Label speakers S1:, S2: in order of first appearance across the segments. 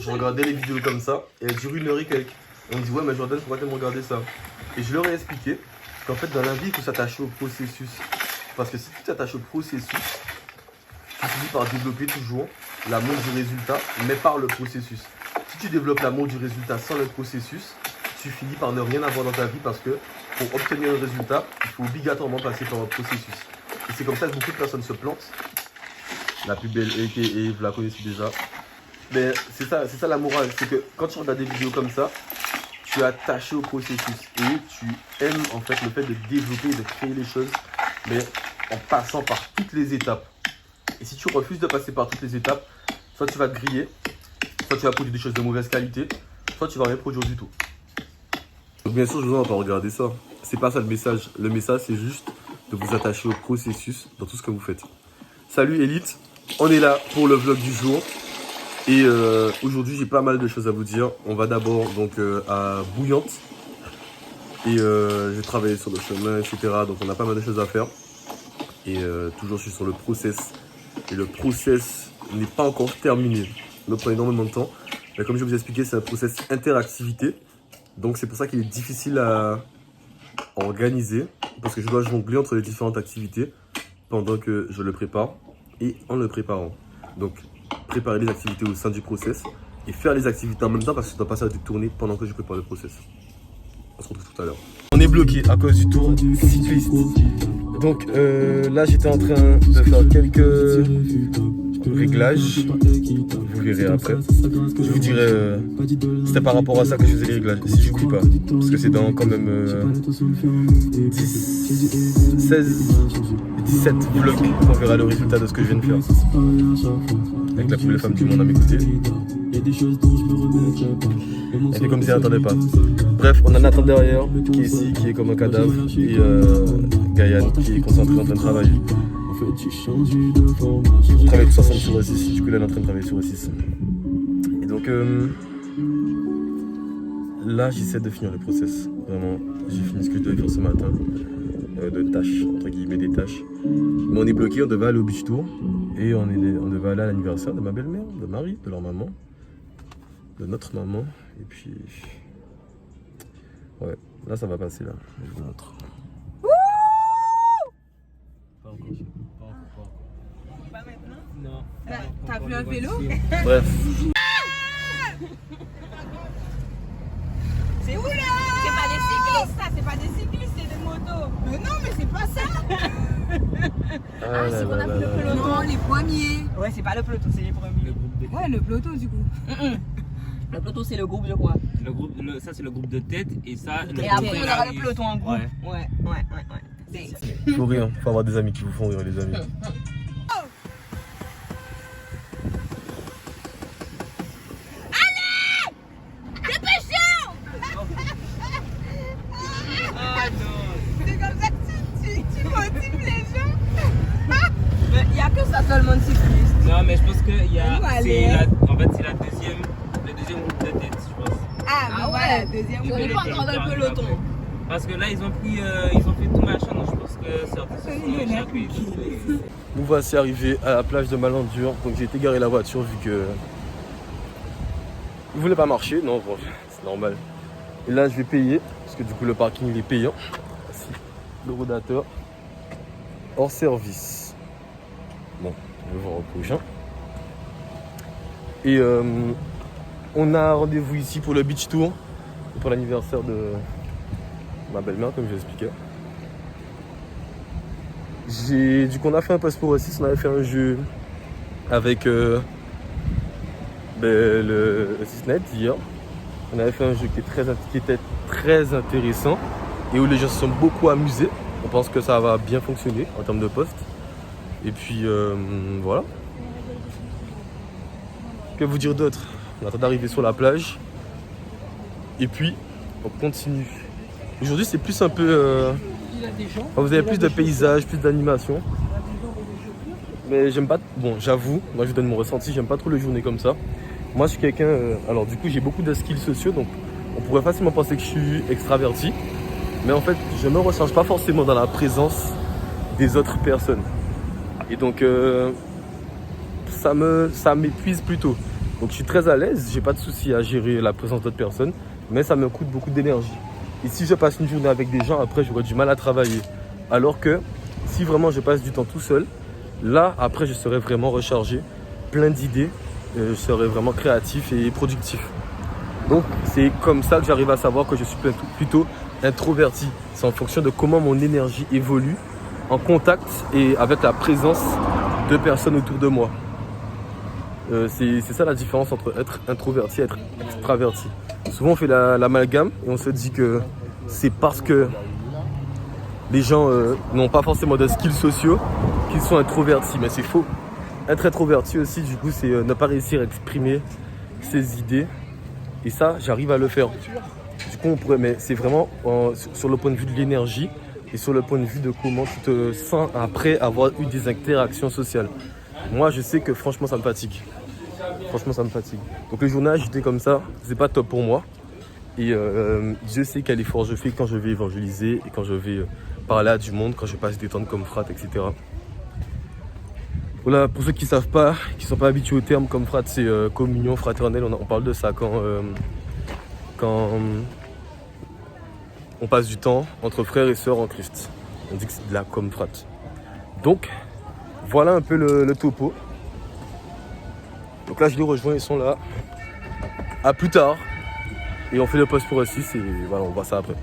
S1: Je regardais les vidéos comme ça et elles durent 1 heure et quelques. On me dit ouais mais Jordan pourquoi t'aimes regarder ça? Et je leur ai expliqué qu'en fait dans la vie il faut s'attacher au processus. Parce que si tu t'attaches au processus, tu finis par développer toujours l'amour du résultat mais par le processus. Si tu développes l'amour du résultat sans le processus, tu finis par ne rien avoir dans ta vie parce que pour obtenir le résultat, il faut obligatoirement passer par un processus. Et c'est comme ça que beaucoup de personnes se plantent. La plus belle a.k.a. vous la connaissez déjà. Mais c'est ça la morale, c'est que quand tu regardes des vidéos comme ça, tu es attaché au processus et tu aimes en fait le fait de développer et de créer les choses, mais en passant par toutes les étapes. Et si tu refuses de passer par toutes les étapes, soit tu vas te griller, soit tu vas produire des choses de mauvaise qualité, soit tu vas rien produire du tout. Donc bien sûr, je vous en vais pas regarder ça. C'est pas ça le message. Le message, c'est juste de vous attacher au processus dans tout ce que vous faites. Salut Elite, on est là pour le vlog du jour. Et aujourd'hui j'ai pas mal de choses à vous dire. On va d'abord donc à Bouillante. Et j'ai travaillé sur le chemin, etc. Donc on a pas mal de choses à faire. Et toujours je suis sur le process. Et le process n'est pas encore terminé. Il me prend énormément de temps. Mais comme je vous ai expliqué, c'est un process interactivité. Donc c'est pour ça qu'il est difficile à organiser. Parce que je dois jongler entre les différentes activités pendant que je le prépare et en le préparant. Donc préparer les activités au sein du process et faire les activités en même temps parce que je dois passer à des tournées pendant que je prépare le process. On se retrouve tout à l'heure. On est bloqué à cause du tour cycliste. Donc là j'étais en train de faire quelques réglages. Vous verrez après. Je vous dirai c'était par rapport à ça que je faisais les réglages. Si j'oublie pas. Parce que c'est dans quand même 16, 17 vlogs qu'on verra le résultat de ce que je viens de faire. Avec la plus belle femme du monde à m'écouter. Elle fait comme si elle n'entendait pas. Bref, on a Nathan derrière, qui est ici, qui est comme un cadavre. Et Gaïane, qui est concentrée en train de travailler. Je travaille tous ensemble sur E6, du coup là elle est en train de travailler sur E6. Et donc là j'essaie de finir le process. Vraiment, j'ai fini ce que je devais faire ce matin. De tâches, entre guillemets des tâches. Mais on est bloqué, on devait aller au beach tour. Et on devait aller à l'anniversaire de ma belle-mère, de Marie, de leur maman. De notre maman. Et puis... ouais, là ça va passer là. Je vous montre. Pas encore.
S2: Pas maintenant?
S1: Non.
S2: T'as vu un vélo?
S1: Bref.
S2: C'est où là? C'est pas des cyclistes ça, c'est pas des cyclistes, c'est des motos. Mais non, mais c'est pas ça.
S1: C'est qu'on a pris le
S2: peloton. Non, les premiers. Ouais, c'est pas le peloton, c'est les premiers. Ouais, le peloton du coup. Le peloton c'est le groupe je crois.
S3: Ça c'est le groupe de tête et ça.
S2: Et après on aura le peloton en groupe. Ouais.
S1: Il faut rire, faut avoir des amis qui vous font rire les amis.
S2: C'est comme ça que tu motives les gens. Mais il n'y a que ça seulement de cyclistes.
S3: Non mais je pense que il y a.
S2: En fait
S3: c'est le deuxième groupe de tête je pense.
S2: Ah ouais, deuxième. On n'est pas encore dans le peloton.
S3: Parce que là ils ont pris, ils ont fait tout machin donc je pense que certains se sont échappés.
S1: Nous voici arrivés à la plage de Malandure. Donc j'ai été garer la voiture vu que il voulait pas marcher. Non, bon, c'est normal. Et là je vais payer parce que du coup le parking il est payant. Voici le rodateur hors service. Bon, on va voir au prochain. Et on a rendez-vous ici pour le beach tour pour l'anniversaire de ma belle-mère comme je l'expliquais. Du coup on a fait un passeport aussi, on avait fait un jeu avec le 6net hier. On avait fait un jeu qui était très intéressant et où les gens se sont beaucoup amusés. On pense que ça va bien fonctionner en termes de poste. Et puis voilà. Que vous dire d'autre? On attend d'arriver sur la plage. Et puis on continue. Aujourd'hui c'est plus un peu... vous avez plus de paysages, plus d'animation. Mais j'aime pas... Bon, j'avoue, moi je vous donne mon ressenti, j'aime pas trop les journées comme ça. Moi je suis quelqu'un... alors du coup j'ai beaucoup de skills sociaux, donc on pourrait facilement penser que je suis extraverti. Mais en fait, je me recharge pas forcément dans la présence des autres personnes. Et donc ça m'épuise plutôt. Donc je suis très à l'aise, j'ai pas de souci à gérer la présence d'autres personnes, mais ça me coûte beaucoup d'énergie. Et si je passe une journée avec des gens, après j'aurai du mal à travailler. Alors que si vraiment je passe du temps tout seul, là après je serai vraiment rechargé, plein d'idées, je serai vraiment créatif et productif. Donc c'est comme ça que j'arrive à savoir que je suis plutôt introverti. C'est en fonction de comment mon énergie évolue en contact et avec la présence de personnes autour de moi. C'est ça la différence entre être introverti et être extraverti. Souvent on fait l'amalgame et on se dit que c'est parce que les gens n'ont pas forcément de skills sociaux qu'ils sont introvertis, mais c'est faux. Être introverti aussi, du coup, c'est ne pas réussir à exprimer ses idées. Et ça, j'arrive à le faire. Du coup, on pourrait, mais c'est vraiment sur le point de vue de l'énergie et sur le point de vue de comment tu te sens après avoir eu des interactions sociales. Moi, je sais que franchement, ça me fatigue. Franchement, ça me fatigue. Donc les journées agitées comme ça, c'est pas top pour moi. Et Dieu sait quel effort je fais quand je vais évangéliser et quand je vais parler à du monde, quand je passe des temps comme frat, etc. Voilà, pour ceux qui ne savent pas, qui ne sont pas habitués au terme comme frat, c'est communion fraternelle. On parle de ça quand on passe du temps entre frères et sœurs en Christ. On dit que c'est de la comme frat. Donc, voilà un peu le topo. Donc là, je les rejoins, ils sont là. À plus tard. Et on fait le post pour aussi, et voilà, on voit ça après.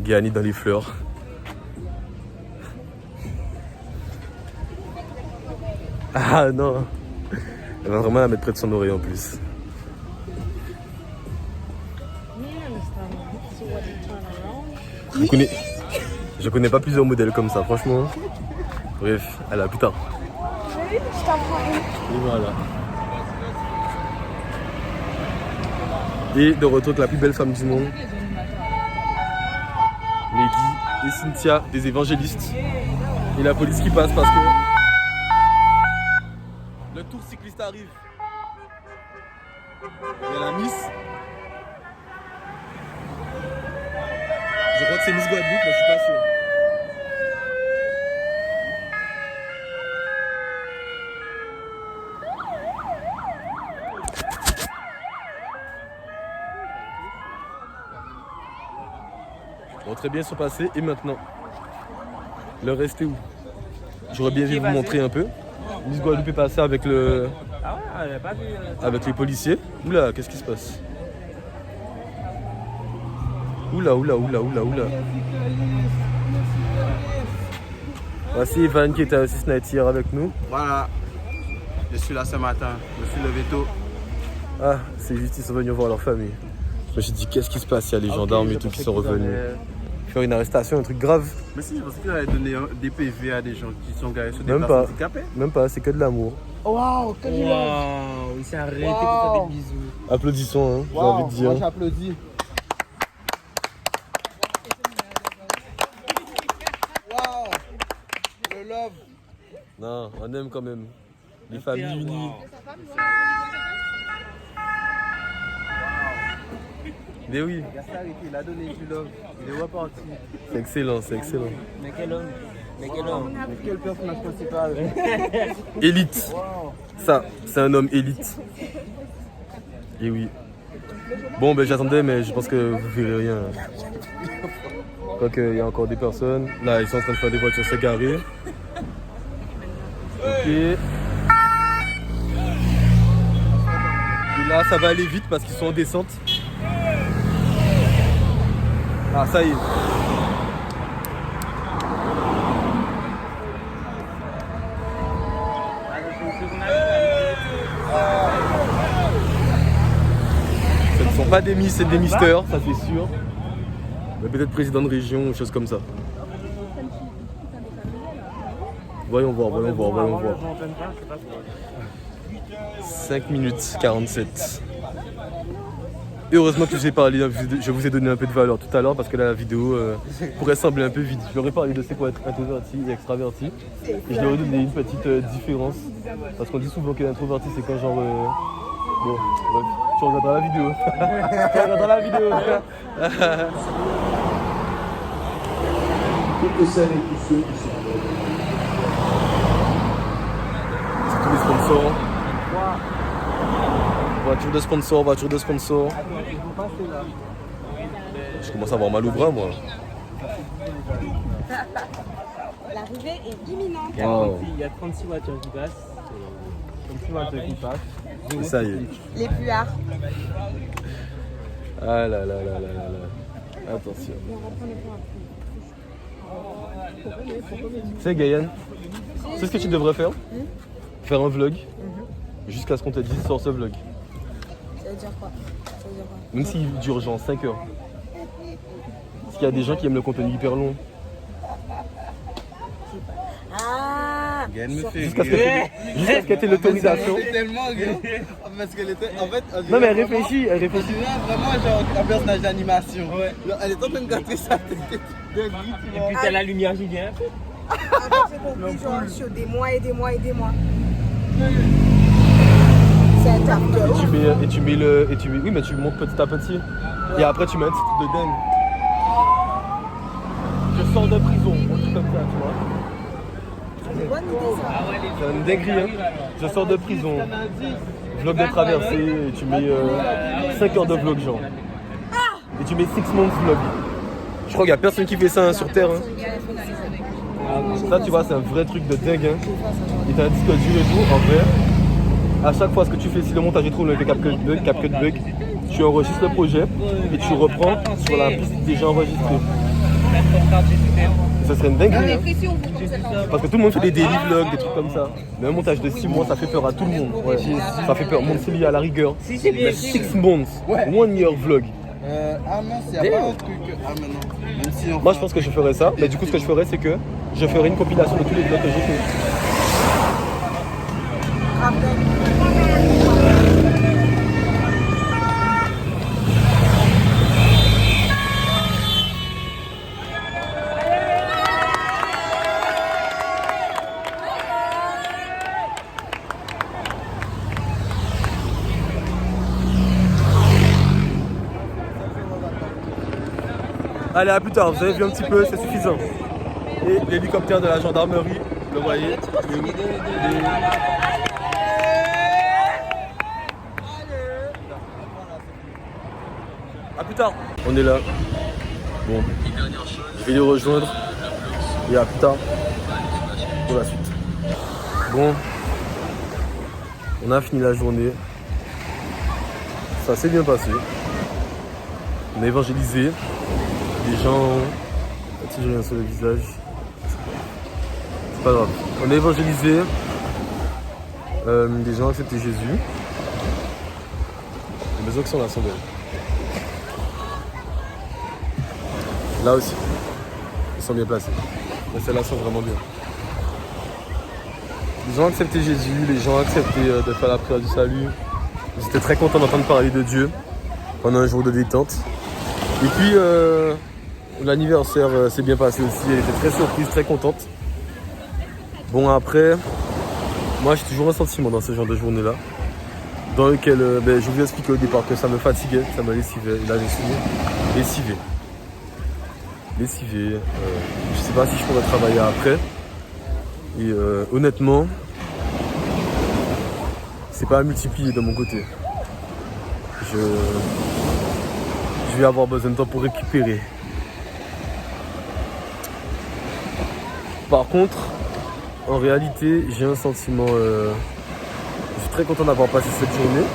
S1: Guéani dans les fleurs. Ah non. Elle va vraiment la mettre près de son oreille en plus. Je connais pas plusieurs modèles comme ça, franchement. Bref, allez, à plus tard. Et voilà. Et de retour avec la plus belle femme du monde, Meggy et Cynthia, des évangélistes. Et la police qui passe parce que le tour cycliste arrive. Il y a la Miss. Je crois que c'est Miss Guadeloupe, mais je suis pas sûr. Bon, très bien, ils sont passés. Et maintenant, le reste est où? J'aurais bien vu vous montrer un peu. Miss Guadeloupe est passée avec le...
S3: Ah ouais, elle a pas vu.
S1: Avec les policiers. Oula, qu'est-ce qui se passe? Oula. Voici Ivan qui était aussi sniper hier avec nous.
S4: Voilà, je suis là ce matin, je suis levé tôt.
S1: Ah, c'est juste, ils sont venus voir leur famille. Je me suis dit, qu'est-ce qui se passe? Il y a les gendarmes et tout qui sont revenus. Faire une arrestation, un truc grave.
S4: Mais si, je pensais qu'il allait donner des PV à des gens qui sont garés sur des
S1: Même
S4: places
S1: pas.
S4: handicapées.
S1: Même pas, c'est que de l'amour.
S4: Waouh, que du love.
S3: Waouh, il s'est arrêté pour faire des bisous.
S1: Applaudissons, hein, j'ai envie de dire.
S4: Moi j'applaudis. Waouh, le love.
S1: Non, on aime quand même. Les familles unies. Mais oui,
S4: Il a donné du love, il est reparti.
S1: c'est excellent, c'est excellent.
S3: Mais quel homme. Mais quel homme.
S4: Mais quel personnage principal.
S1: Élite. Ça, c'est un homme élite. Et oui. Bon, ben j'attendais, mais je pense que vous verrez rien. Quoique, il y a encore des personnes. Là, ils sont en train de faire des voitures se garer. Ok. Et là, ça va aller vite parce qu'ils sont en descente. Ah, ça y est. Ce ne sont pas des miss, c'est des misters, ça c'est sûr. Mais peut-être président de région ou chose comme ça. Voyons voir. 5 minutes 47. Heureusement que je vous ai donné un peu de valeur tout à l'heure parce que là la vidéo pourrait sembler un peu vide. Je leur ai parlé de c'est quoi être introverti et extraverti. Et je leur ai donné une petite différence. Parce qu'on dit souvent que l'introverti c'est quand genre... Bon, bref, tu regarderas la vidéo. Tu regarderas la vidéo.
S5: Toutes celles et tous ceux qui sont
S1: C'est tous les sponsors. Voiture de sponsor, voiture de sponsor. Je commence à avoir mal au bras, moi.
S2: L'arrivée est imminente.
S1: Wow.
S3: Il y a 36 voitures qui passent. 36 voitures qui passent.
S1: Et ça y est.
S2: Les puards.
S1: Ah là là là là là là. Attention. Tu sais, Gaëlle, c'est ce que tu devrais faire? Faire un vlog jusqu'à ce qu'on te dise sors ce vlog.
S2: Ça veut dire quoi?
S1: Même s'il dure genre 5 heures. Parce qu'il y a des gens qui aiment le contenu hyper long.
S2: Ah!
S4: Gaël me fait
S1: Jusqu'à ce que tu aies l'autorisation.
S4: tellement rire. Parce qu'elle était. En fait,
S1: Non mais elle réfléchit, elle réfléchit.
S4: Vraiment, genre, un personnage d'animation. Genre, elle est en train de gâter sa tête.
S3: Et puis t'as la lumière qui vient.
S2: J'ai compris, genre, sur des mois et des mois et des mois. C'est un taf de ouf.
S1: Oui, mais tu montes petit à petit. Et après tu mets un titre de dingue. Je sors de prison, un truc comme ça, tu vois.
S2: C'est une bonne idée, ça.
S1: C'est une dinguerie, hein. Je sors de prison. Vlog de traversée, et tu mets 5 heures de vlog, genre. Et tu mets 6 months vlog. Je crois qu'il n'y a personne qui fait ça hein, sur Terre. Hein. Ça, tu vois, c'est un vrai truc de dingue. Hein. Et t'as un disque dur et tout, en vrai. À chaque fois, ce que tu fais, si le montage est trop long, CapCut bug, tu enregistres le projet et tu reprends sur la piste déjà enregistrée. Et ça serait une dinguerie. Hein. Parce que tout le monde fait des daily vlogs, des trucs comme ça. Mais un montage de 6 mois, ça fait peur à tout le monde. Ouais. Ça fait peur. Monthly à la rigueur. Mais 6 months, 1 year vlog.
S4: Ah non, il n'y a pas un truc. Ah mais non. Même si on
S1: Moi je pense que je ferais ça, mais du coup ce que je ferais c'est que je ferais une compilation de tous les vlogs que j'ai fait. Allez, à plus tard, vous avez vu un petit peu, c'est suffisant. Et l'hélicoptère de la gendarmerie, vous le voyez. À plus tard. On est là. Bon, je vais les rejoindre. Et à plus tard pour la suite. Bon, on a fini la journée. Ça s'est bien passé. On a évangélisé. Des gens, si j'ai rien sur le visage, c'est pas grave. On a évangélisé, des gens ont accepté Jésus. Les maisons qui sont là sont belles. Là aussi, ils sont bien placés. Mais celles-là sont vraiment bien. Les gens ont accepté Jésus, les gens ont accepté de faire la prière du salut. Ils étaient très contents d'entendre parler de Dieu pendant un jour de détente. Et puis, l'anniversaire s'est bien passé aussi, elle était très surprise, très contente. Bon après, moi j'ai toujours un sentiment dans ce genre de journée-là, dans lequel je vous ai expliqué au départ que ça me fatiguait, ça me lessivait, et là je suis lessivé. Je sais pas si je pourrais travailler après. Et honnêtement, c'est pas à multiplier de mon côté. Je vais avoir besoin de temps pour récupérer. Par contre, en réalité, j'ai un sentiment... je suis très content d'avoir passé cette journée.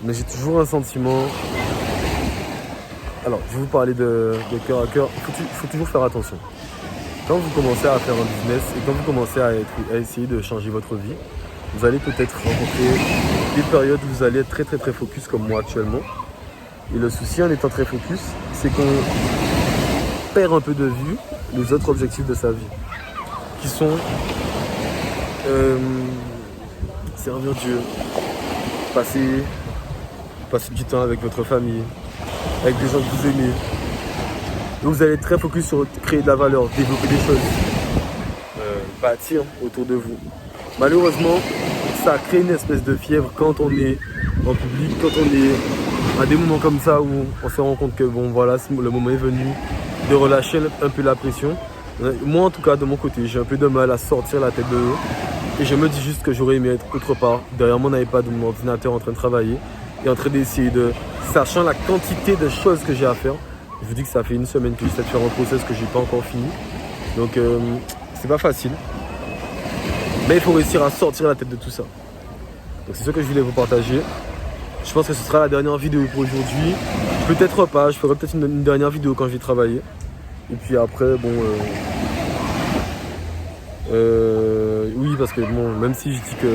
S1: Mais j'ai toujours un sentiment... Alors, je vais vous parler de cœur à cœur. Il faut toujours faire attention. Quand vous commencez à faire un business et quand vous commencez à essayer de changer votre vie, vous allez peut-être rencontrer des périodes où vous allez être très très très focus comme moi actuellement. Et le souci en étant très focus, c'est qu'on perd un peu de vue les autres objectifs de sa vie, qui sont servir Dieu, passer du temps avec votre famille, avec des gens que vous aimez. Donc vous allez être très focus sur créer de la valeur, développer des choses, bâtir autour de vous. Malheureusement, ça crée une espèce de fièvre quand on est en public, quand on est à des moments comme ça où on se rend compte que bon voilà, le moment est venu de relâcher un peu la pression. Moi en tout cas de mon côté, j'ai un peu de mal à sortir la tête de l'eau Et je me dis juste que j'aurais aimé être autre part, derrière mon iPad ou mon ordinateur en train de travailler et en train d'essayer de, sachant la quantité de choses que j'ai à faire. Je vous dis que ça fait une semaine que j'essaie de faire un process que j'ai pas encore fini. Donc c'est pas facile. Mais il faut réussir à sortir la tête de tout ça. Donc c'est ce que je voulais vous partager. Je pense que ce sera la dernière vidéo pour aujourd'hui. Peut-être pas, je ferai peut-être une dernière vidéo quand je vais travailler. Et puis après, bon... oui, parce que bon, même si je dis que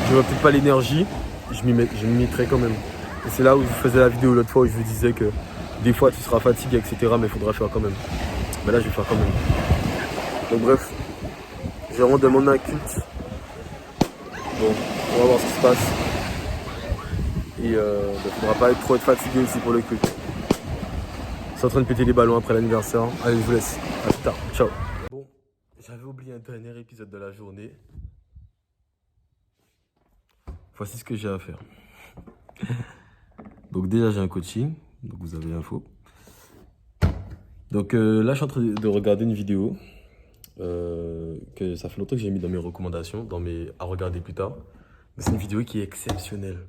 S1: je n'aurai peut-être pas l'énergie, je m'y mettrai quand même. Et c'est là où je faisais la vidéo l'autre fois où je vous disais que des fois tu seras fatigué, etc. Mais il faudra faire quand même. Mais là, je vais faire quand même. Donc bref, je rentre de mon inculte. Bon, on va voir ce qui se passe. Et il ne faudra pas être trop fatigué aussi pour le culte. Je suis en train de péter les ballons après l'anniversaire. Allez, je vous laisse. À plus tard. Ciao. Bon, j'avais oublié un dernier épisode de la journée. Voici ce que j'ai à faire. Donc déjà, j'ai un coaching. Donc vous avez l'info. Donc là, je suis en train de regarder une vidéo. Que ça fait longtemps que j'ai mis dans mes recommandations, à regarder plus tard. Mais c'est une vidéo qui est exceptionnelle.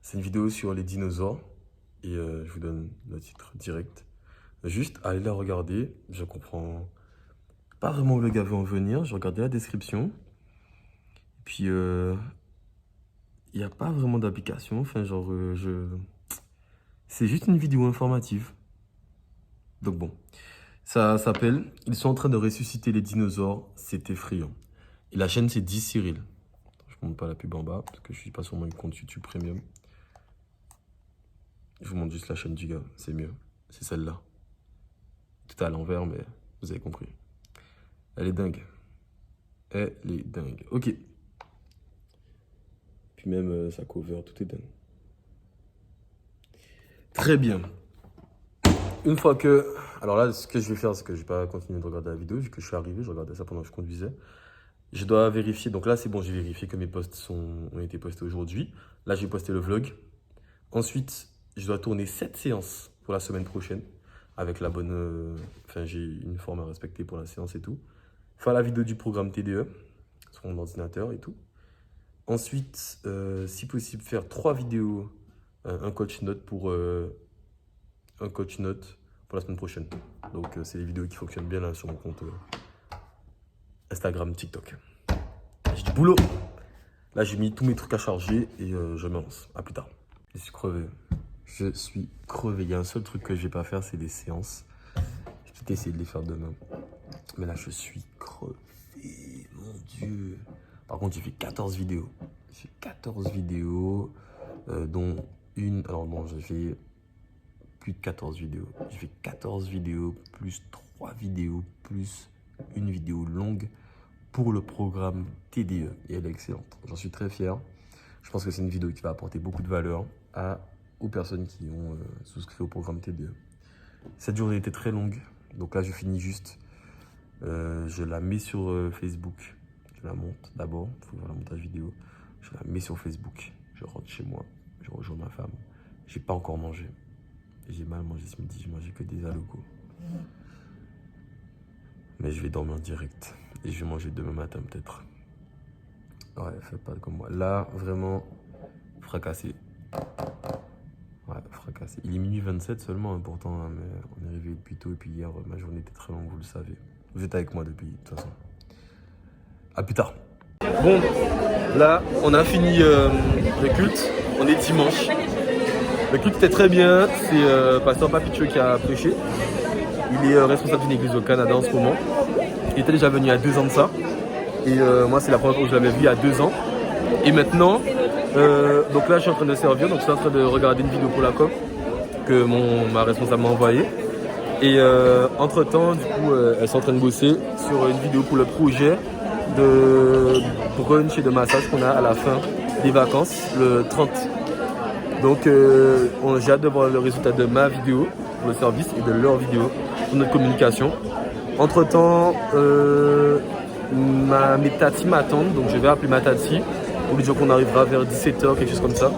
S1: C'est une vidéo sur les dinosaures. Et je vous donne le titre direct. Juste, allez la regarder. Je comprends pas vraiment où le gars veut en venir. Je regardais la description. Et puis, il n'y a pas vraiment d'application. Enfin, genre, c'est juste une vidéo informative. Donc bon, ça s'appelle « Ils sont en train de ressusciter les dinosaures, c'est effrayant ». Et la chaîne, c'est 10 Cyril. Je ne montre pas la pub en bas, parce que je ne suis pas sur mon compte YouTube Premium. Je vous montre juste la chaîne du gars, c'est mieux. C'est celle-là. Tout à l'envers, mais vous avez compris. Elle est dingue. Elle est dingue. Ok. Puis même sa cover, tout est dingue. Très bien. Une fois que... Alors là, ce que je vais faire, c'est que je ne vais pas continuer de regarder la vidéo, vu que je suis arrivé, je regardais ça pendant que je conduisais. Je dois vérifier. Donc là, c'est bon, j'ai vérifié que mes posts ont été postés aujourd'hui. Là, j'ai posté le vlog. Ensuite, je dois tourner 7 séances pour la semaine prochaine. Avec la bonne... Enfin, j'ai une forme à respecter pour la séance et tout. Faire la vidéo du programme TDE sur mon ordinateur et tout. Ensuite, si possible, faire 3 vidéos, un coach note pour la semaine prochaine. Donc, c'est les vidéos qui fonctionnent bien là sur mon compte Instagram, TikTok. J'ai du boulot. Là, j'ai mis tous mes trucs à charger et je me lance. À plus tard. Je suis crevé. Je suis crevé. Il y a un seul truc que je vais pas faire, c'est des séances. Je vais peut-être essayer de les faire demain. Mais là, je suis crevé. Mon Dieu. Par contre, j'ai fait 14 vidéos. J'ai fait 14 vidéos, dont une... Alors bon, j'ai fait plus de 14 vidéos. J'ai fait 14 vidéos, plus 3 vidéos, plus une vidéo longue pour le programme TDE. Et elle est excellente. J'en suis très fier. Je pense que c'est une vidéo qui va apporter beaucoup de valeur aux personnes qui ont souscrit au programme TDE. Cette journée était très longue. Donc là, je finis juste. Je la mets sur Facebook. Je la monte d'abord. Il faut voir le montage vidéo. Je la mets sur Facebook. Je rentre chez moi. Je rejoins ma femme. J'ai pas encore mangé. J'ai mal mangé ce midi. J'ai mangé que des alocos. Mais je vais dormir direct. Et je vais manger demain matin peut-être. Ouais, faites pas comme moi. Là, vraiment, fracassé. Ouais, fracassé. Il est minuit 27 seulement, pourtant, hein, mais on est réveillé depuis tôt. Et puis hier, ma journée était très longue, vous le savez. Vous êtes avec moi depuis, de toute façon. À plus tard. Bon, là, on a fini le culte. On est dimanche. Le culte était très bien. C'est Pasteur Papicho qui a prêché. Il est responsable d'une église au Canada en ce moment. Il était déjà venu il y a 2 ans de ça. Et moi, c'est la première fois que je l'avais vu il y a 2 ans. Et maintenant, donc là, je suis en train de servir. Donc, je suis en train de regarder une vidéo pour la com que ma responsable m'a envoyée. Et entre-temps, du coup, elles sont en train de bosser sur une vidéo pour le projet de brunch et de massage qu'on a à la fin des vacances, le 30. Donc, j'ai hâte de voir le résultat de ma vidéo pour le service et de leur vidéo pour notre communication. Entre-temps, mes tatis m'attendent, donc je vais appeler ma tati pour lui dire qu'on arrivera vers 17h, quelque chose comme ça.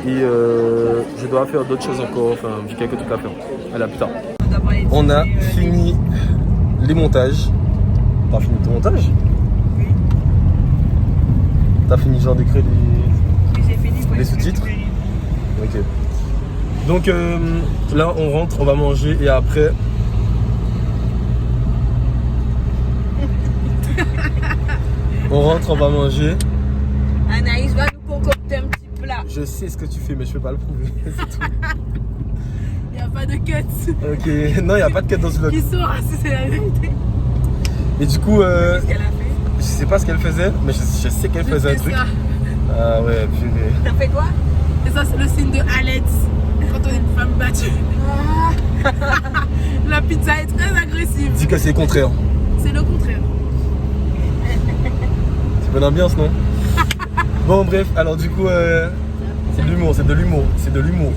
S1: Et je dois faire d'autres choses encore, enfin, j'ai quelques trucs à faire. Allez, à plus tard. On a fini les montages. T'as fini ton montage?
S2: Oui.
S1: T'as fini genre d'écrire
S2: J'ai fini pour
S1: les sous-titres? Ok. Donc là on rentre, on va manger et après... on rentre, on va manger.
S2: Anaïs va nous concocter un petit plat.
S1: Je sais ce que tu fais mais je peux pas le prouver. C'est tout.
S6: Il n'y a pas de cuts.
S1: Ok, non il n'y a pas de quête dans ce vlog.
S6: Qui saura si c'est la vérité.
S1: Et du coup,
S2: Qu'est-ce qu'elle a fait?
S1: je sais pas ce qu'elle faisait, mais je sais qu'elle faisait un
S6: C'est
S1: truc.
S6: ça.
S1: Ah ouais, purée.
S2: T'as fait quoi?
S6: Et ça, c'est le signe de Alex quand on est une femme battue. La pizza est très agressive.
S1: Dis que c'est le contraire.
S6: C'est le contraire.
S1: C'est bonne ambiance, non? Bon, bref, alors du coup, c'est de l'humour, c'est de l'humour, c'est de l'humour.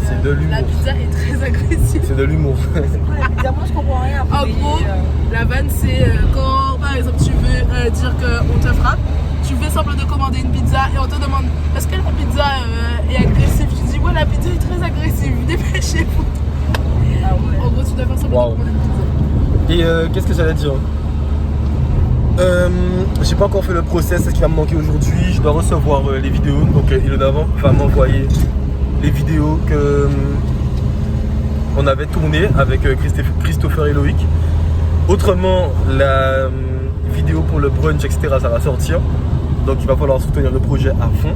S1: C'est de
S6: La
S1: l'humour.
S6: pizza est très agressive.
S1: C'est de l'humour.
S2: Moi je comprends rien.
S6: En gros, la vanne, c'est quand par exemple tu veux dire qu'on te frappe, tu fais semblant de commander une pizza et on te demande est-ce que la pizza est agressive? Tu dis ouais, la pizza est très agressive, dépêchez-vous.
S2: Ah ouais.
S6: En gros, tu dois faire semblant
S1: Wow.
S6: de commander une pizza.
S1: Et qu'est-ce que j'allais dire? J'ai pas encore fait le process, c'est ce qui va me manquer aujourd'hui. Je dois recevoir les vidéos, donc Hello d'avant va m'envoyer les vidéos que on avait tournées avec Christopher et Loïc. Autrement, la vidéo pour le brunch, etc., ça va sortir. Donc il va falloir soutenir le projet à fond.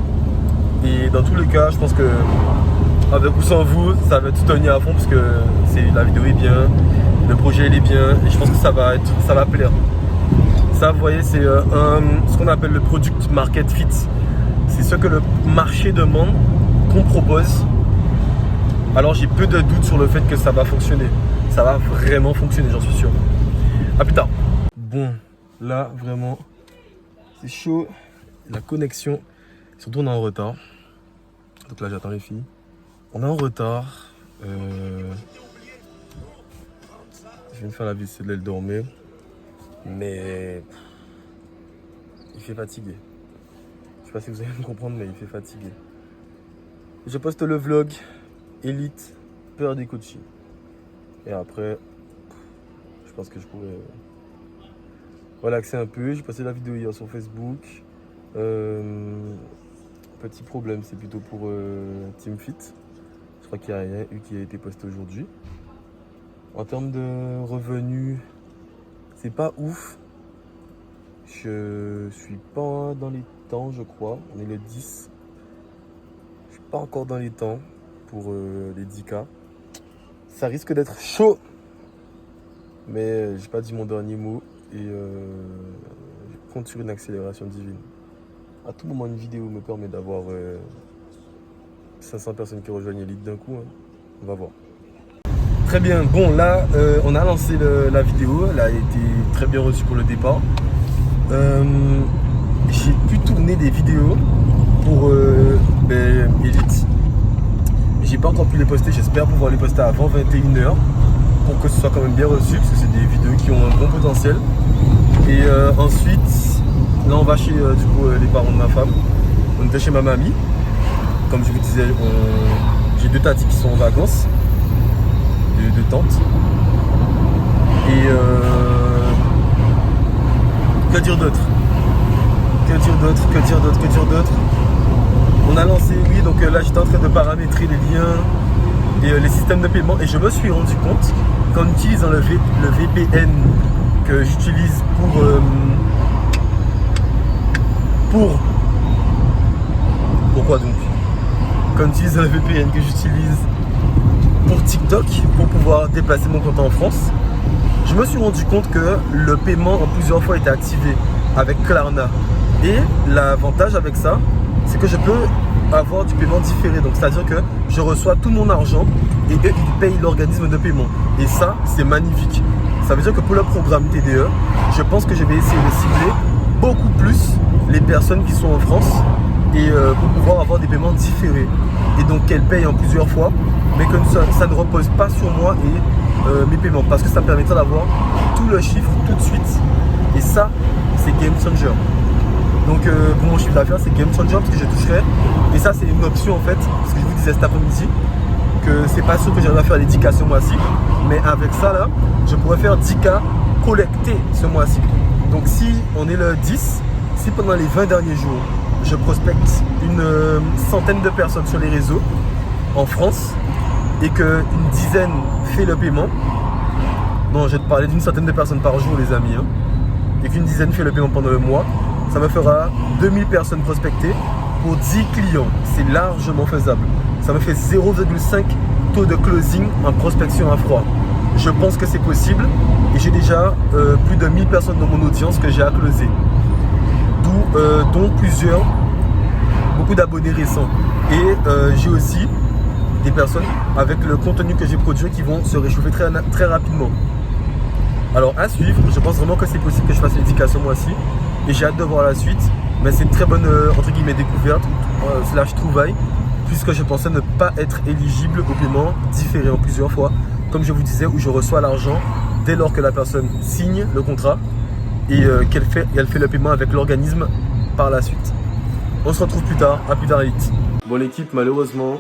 S1: Et dans tous les cas, je pense que avec ou sans vous, ça va être soutenu à fond parce que la vidéo est bien, le projet il est bien et je pense que ça va plaire. Ça, vous voyez, c'est ce qu'on appelle le product market fit. C'est ce que le marché demande qu'on propose. Alors j'ai peu de doutes sur le fait que ça va fonctionner. Ça va vraiment fonctionner, j'en suis sûr. A plus tard. Bon, là vraiment, c'est chaud. La connexion, surtout on est en retard. Donc là j'attends les filles. On est en retard. Je viens de faire la vaisselle, elle dormait. Mais il fait fatigué. Je sais pas si vous allez me comprendre, mais il fait fatigué. Je poste le vlog Elite Peur des coachings. Et après, je pense que je pourrais relaxer un peu. J'ai passé la vidéo hier sur Facebook. Petit problème, c'est plutôt pour Team Fit. Je crois qu'il n'y a rien eu qui a été posté aujourd'hui. En termes de revenus, c'est pas ouf. Je suis pas dans les temps, je crois. On est le 10. Je suis pas encore dans les temps pour les 10K. Ça risque d'être chaud. Mais j'ai pas dit mon dernier mot. Et je compte sur une accélération divine. À tout moment, une vidéo me permet d'avoir 500 personnes qui rejoignent Elite d'un coup. Hein. On va voir. Très bien, bon là on a lancé la vidéo, elle a été très bien reçue pour le départ. J'ai pu tourner des vidéos pour Elite. J'ai pas encore pu les poster, j'espère pouvoir les poster avant 21h pour que ce soit quand même bien reçu parce que c'est des vidéos qui ont un bon potentiel. Et ensuite, là on va chez du coup, les parents de ma femme. On était chez ma mamie. Comme je vous disais, j'ai deux tatis qui sont en vacances. De tente. Et que dire d'autre? On a lancé, oui, donc là j'étais en train de paramétrer les liens et les systèmes de paiement et je me suis rendu compte qu'en utilisant le VPN que j'utilise pourquoi donc? Qu'en utilisant le VPN que j'utilise pour TikTok, pour pouvoir déplacer mon compte en France, je me suis rendu compte que le paiement en plusieurs fois était activé avec Klarna. Et l'avantage avec ça, c'est que je peux avoir du paiement différé. Donc c'est-à-dire que je reçois tout mon argent et eux, ils payent l'organisme de paiement. Et ça, c'est magnifique. Ça veut dire que pour le programme TDE, je pense que je vais essayer de cibler beaucoup plus les personnes qui sont en France et pour pouvoir avoir des paiements différés. Et donc qu'elles payent en plusieurs fois, mais que ça ne repose pas sur moi et mes paiements, parce que ça me permettra d'avoir tout le chiffre tout de suite. Et ça, c'est game changer. Donc pour mon chiffre d'affaires, c'est game changer parce que je toucherai. Et ça, c'est une option en fait, ce que je vous disais cet après-midi, que c'est pas sûr que j'arrive à faire les 10K ce mois-ci, mais avec ça là, je pourrais faire 10K collectés ce mois-ci. Donc si on est le 10, si pendant les 20 derniers jours, je prospecte une centaine de personnes sur les réseaux en France et qu'une dizaine fait le paiement. Non, je vais te parler d'une centaine de personnes par jour, les amis. Hein. Et qu'une dizaine fait le paiement pendant le mois. Ça me fera 2000 personnes prospectées pour 10 clients. C'est largement faisable. Ça me fait 0,5 taux de closing en prospection à froid. Je pense que c'est possible et j'ai déjà plus de 1000 personnes dans mon audience que j'ai à closer. Dont beaucoup d'abonnés récents. Et j'ai aussi des personnes avec le contenu que j'ai produit qui vont se réchauffer très rapidement. Alors à suivre, je pense vraiment que c'est possible que je fasse l'éducation moi aussi et j'ai hâte de voir la suite. Mais c'est une très bonne entre guillemets découverte / trouvaille, puisque je pensais ne pas être éligible au paiement différé en plusieurs fois, comme je vous disais, où je reçois l'argent dès lors que la personne signe le contrat et qu'elle fait le paiement avec l'organisme par la suite. On se retrouve plus tard, à plus tard Elite. Bon l'équipe, malheureusement,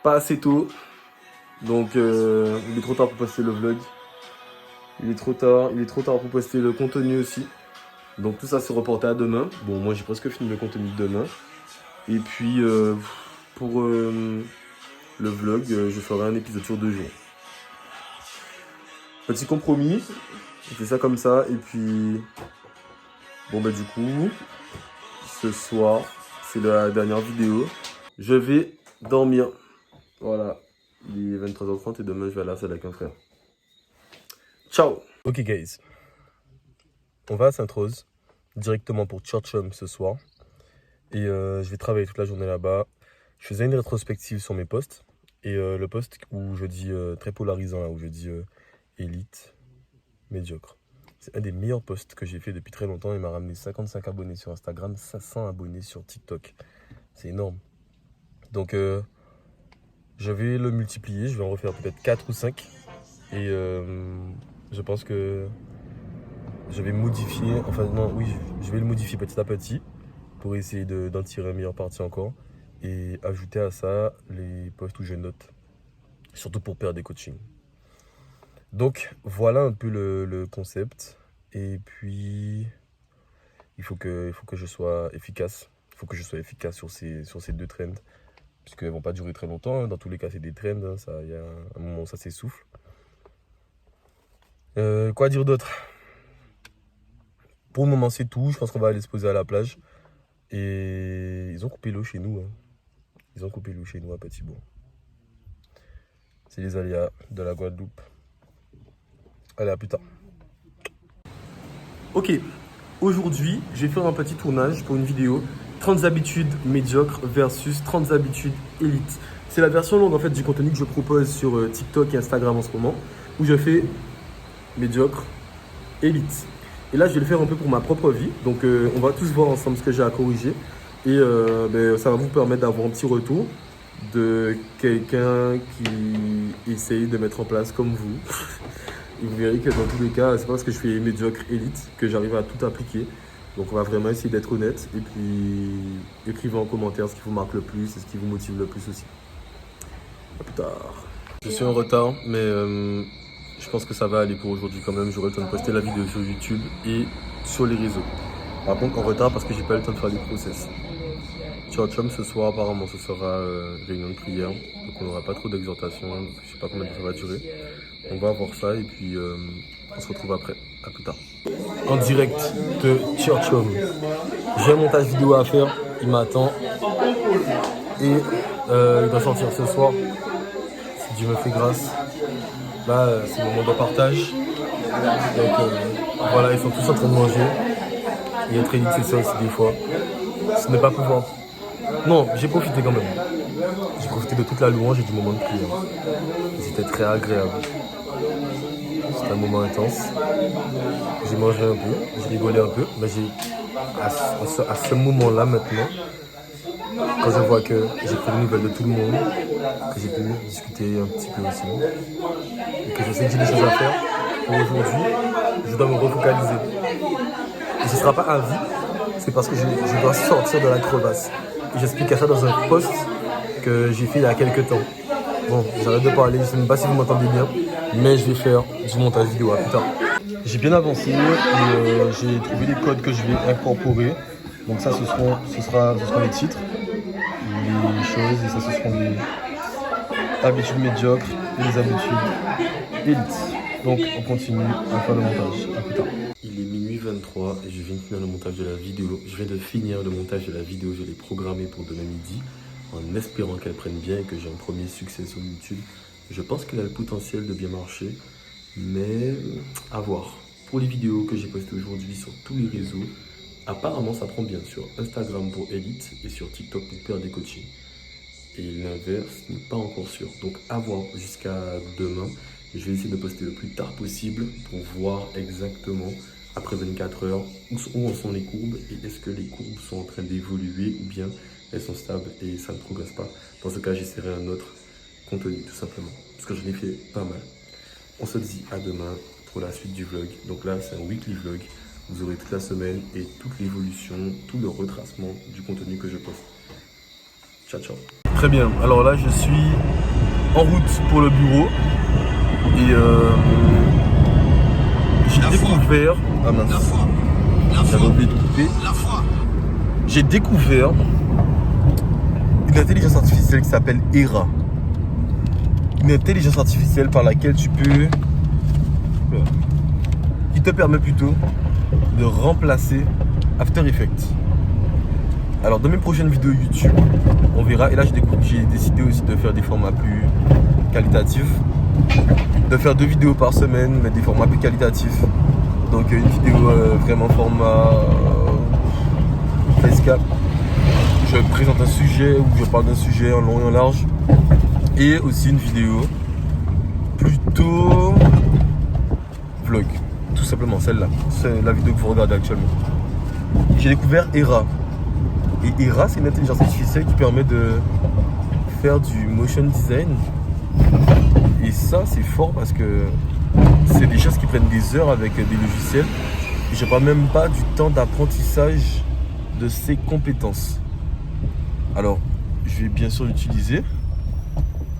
S1: pas assez tôt. Donc il est trop tard pour poster le vlog. Il est trop tard pour poster le contenu aussi. Donc tout ça c'est reporté à demain. Bon moi j'ai presque fini le contenu de demain. Et puis pour le vlog, je ferai un épisode sur 2 jours. Petit compromis, on fait ça comme ça. Et puis bon bah du coup, ce soir, c'est la dernière vidéo. Je vais dormir. Voilà. Il est 23h30 et demain je vais à la salle avec un frère. Ciao. Ok guys, on va à Sainte-Rose directement pour Churchum ce soir. Et je vais travailler toute la journée là-bas. Je faisais une rétrospective sur mes posts. Et le post où je dis très polarisant, là, où je dis élite, médiocre. C'est un des meilleurs posts que j'ai fait depuis très longtemps. Il m'a ramené 55 abonnés sur Instagram, 500 abonnés sur TikTok. C'est énorme. Donc je vais le multiplier, je vais en refaire peut-être 4 ou 5. Et je pense que je vais modifier, enfin non, oui, je vais le modifier petit à petit pour essayer d'en tirer un meilleur parti encore. Et ajouter à ça les posts où je note, surtout pour perdre des coachings. Donc voilà un peu le concept. Et puis il faut que je sois efficace. Il faut que je sois efficace sur ces 2 trends. Puisqu'elles ne vont pas durer très longtemps. Dans tous les cas, c'est des trends. Il y a un moment où ça s'essouffle. Quoi dire d'autre? Pour le moment, c'est tout. Je pense qu'on va aller se poser à la plage. Et ils ont coupé l'eau chez nous. Hein. Ils ont coupé l'eau chez nous à Petit-Bourg. C'est les aléas de la Guadeloupe. Allez, à plus tard. Ok, aujourd'hui, je vais faire un petit tournage pour une vidéo 30 habitudes médiocres versus 30 habitudes élites. C'est la version longue en fait du contenu que je propose sur TikTok et Instagram en ce moment, où je fais médiocre, élite. Et là, je vais le faire un peu pour ma propre vie. Donc, on va tous voir ensemble ce que j'ai à corriger. Et ça va vous permettre d'avoir un petit retour de quelqu'un qui essaye de mettre en place comme vous. Et vous verrez que dans tous les cas, c'est pas parce que je fais médiocre élite que j'arrive à tout appliquer. Donc on va vraiment essayer d'être honnête. Et puis écrivez en commentaire ce qui vous marque le plus et ce qui vous motive le plus aussi. À plus tard. Je suis en retard, mais je pense que ça va aller pour aujourd'hui quand même. J'aurai le temps de poster la vidéo sur YouTube et sur les réseaux. Par contre, en retard parce que j'ai pas eu le temps de faire les process. Churchum ce soir, apparemment, ce sera réunion de prière. Donc on n'aura pas trop d'exhortation. Je sais pas combien de temps ça va durer. On va voir ça et puis on se retrouve après. À plus tard. En direct de Churchum. J'ai un montage vidéo à faire. Il m'attend. Et il doit sortir ce soir. Si Dieu me fait grâce. Là, c'est le moment de partage. Donc voilà, ils sont tous en train de manger. Et être élite, c'est ça aussi des fois. Ce n'est pas pouvoir. Non, j'ai profité quand même. J'ai profité de toute la louange et du moment de prière. C'était très agréable. C'était un moment intense. J'ai mangé un peu, j'ai rigolé un peu. Mais à ce moment-là maintenant, quand je vois que j'ai pris les nouvelles de tout le monde, que j'ai pu discuter un petit peu aussi, et que je sais que j'ai des choses à faire, pour aujourd'hui, je dois me refocaliser. Et ce ne sera pas à vie, c'est parce que je dois sortir de la crevasse. Et j'explique ça dans un post que j'ai fait il y a quelques temps. Bon, j'arrête de parler, je ne sais même pas si vous m'entendez bien, mais je vais faire du montage vidéo à plus tard. J'ai bien avancé et j'ai trouvé les codes que je vais incorporer Donc ça, ce sera les titres, les choses, et ça, ce seront des habitudes médiocres et des habitudes élites. Donc on continue à faire le montage. À plus tard. Il est minuit 23 et je viens de finir le montage de la vidéo. Je viens de finir le montage de la vidéo, je l'ai programmée pour demain midi, en espérant qu'elle prenne bien et que j'ai un premier succès sur YouTube. Je pense qu'elle a le potentiel de bien marcher, mais à voir. Pour les vidéos que j'ai postées aujourd'hui sur tous les réseaux, apparemment ça prend bien sur Instagram pour Elite et sur TikTok pour faire des coachings. Et l'inverse n'est pas encore sûr. Donc à voir jusqu'à demain. Je vais essayer de poster le plus tard possible pour voir exactement après 24 heures où en sont les courbes et est-ce que les courbes sont en train d'évoluer ou bien elles sont stables et ça ne progresse pas. Dans ce cas, j'essaierai un autre contenu tout simplement parce que j'en ai fait pas mal. On se dit à demain pour la suite du vlog. Donc là, c'est un weekly vlog. Vous aurez toute la semaine et toute l'évolution, tout le retracement du contenu que je poste. Ciao, ciao. Très bien. Alors là, je suis en route pour le bureau. Et j'ai découvert... Ah mince, j'avais oublié de couper. J'ai découvert une intelligence artificielle qui s'appelle Era. Une intelligence artificielle par laquelle tu peux... qui te permet plutôt de remplacer After Effects. Alors dans mes prochaines vidéos YouTube, on verra. Et là j'ai décidé aussi de faire des formats plus qualitatifs. De faire 2 vidéos par semaine, mais des formats plus qualitatifs. Donc une vidéo vraiment format facecam. Je présente un sujet ou je parle d'un sujet en long et en large. Et aussi une vidéo plutôt vlog. Tout simplement celle-là. C'est la vidéo que vous regardez actuellement. J'ai découvert Era. Et Era, c'est une intelligence artificielle qui permet de faire du motion design. Et ça, c'est fort parce que c'est des choses qui prennent des heures avec des logiciels. Et je parle même pas du temps d'apprentissage de ces compétences. Alors, je vais bien sûr l'utiliser.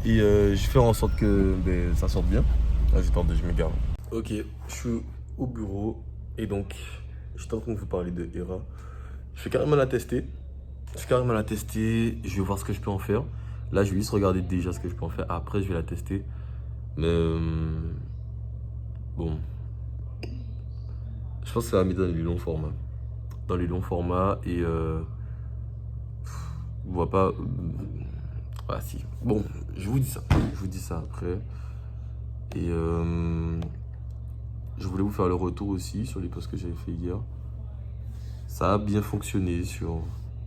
S1: Et je vais faire en sorte que ça sorte bien. Là, je m'égare. Ok, je suis au bureau. Et donc, je suis en train de vous parler de Era. Je vais carrément la tester. Je vais voir ce que je peux en faire. Là, je vais juste regarder déjà ce que je peux en faire. Après, je vais la tester. Mais bon, je pense que ça va m'aider dans les longs formats. Dans les longs formats et on voit pas. Ah si. Bon, je vous dis ça après. Et je voulais vous faire le retour aussi sur les posts que j'avais fait hier. Ça a bien fonctionné sur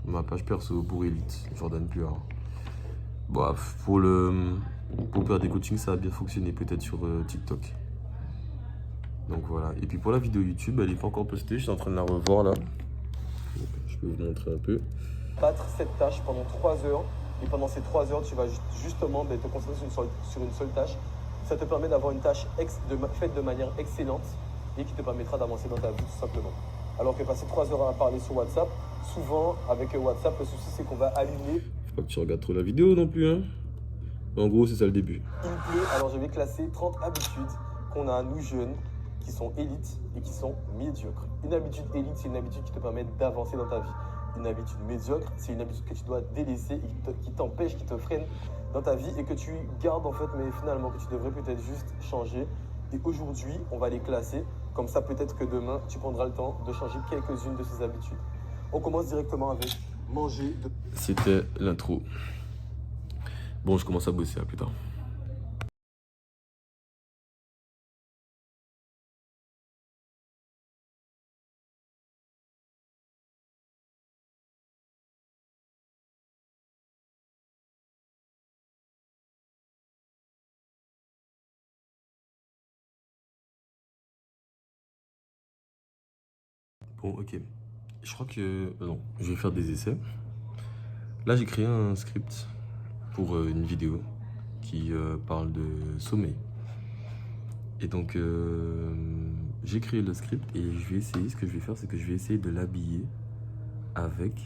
S1: ma page perso pour Elite, Jordan Puard. Bon, pour faire des coachings, ça a bien fonctionné peut-être sur TikTok. Donc voilà. Et puis pour la vidéo YouTube, elle n'est pas encore postée. Je suis en train de la revoir là. Donc, je peux vous montrer un peu. Battre cette tâche pendant 3 heures. Et pendant ces 3 heures, tu vas justement te concentrer sur une seule tâche. Ça te permet d'avoir une tâche faite de manière excellente et qui te permettra d'avancer dans ta vie tout simplement. Alors que passer 3 heures à parler sur WhatsApp, souvent avec WhatsApp, le souci c'est qu'on va aligner. Faut pas que tu regardes trop la vidéo non plus, hein. En gros, c'est ça le début. Il pleut, alors je vais classer 30 habitudes qu'on a nous jeunes qui sont élites et qui sont médiocres. Une habitude élite, c'est une habitude qui te permet d'avancer dans ta vie. Une habitude médiocre, c'est une habitude que tu dois délaisser et qui t'empêche, qui te freine dans ta vie et que tu gardes en fait, mais finalement que tu devrais peut-être juste changer. Et aujourd'hui, on va les classer. Comme ça, peut-être que demain, tu prendras le temps de changer quelques-unes de ces habitudes. On commence directement avec manger. C'était l'intro. Bon, je commence à bosser, à plus tard. Bon, ok. Je crois que... non, je vais faire des essais. Là, j'ai créé un script pour une vidéo qui parle de sommeil. Et donc, j'ai créé le script et je vais essayer, ce que je vais faire, c'est que je vais essayer de l'habiller avec...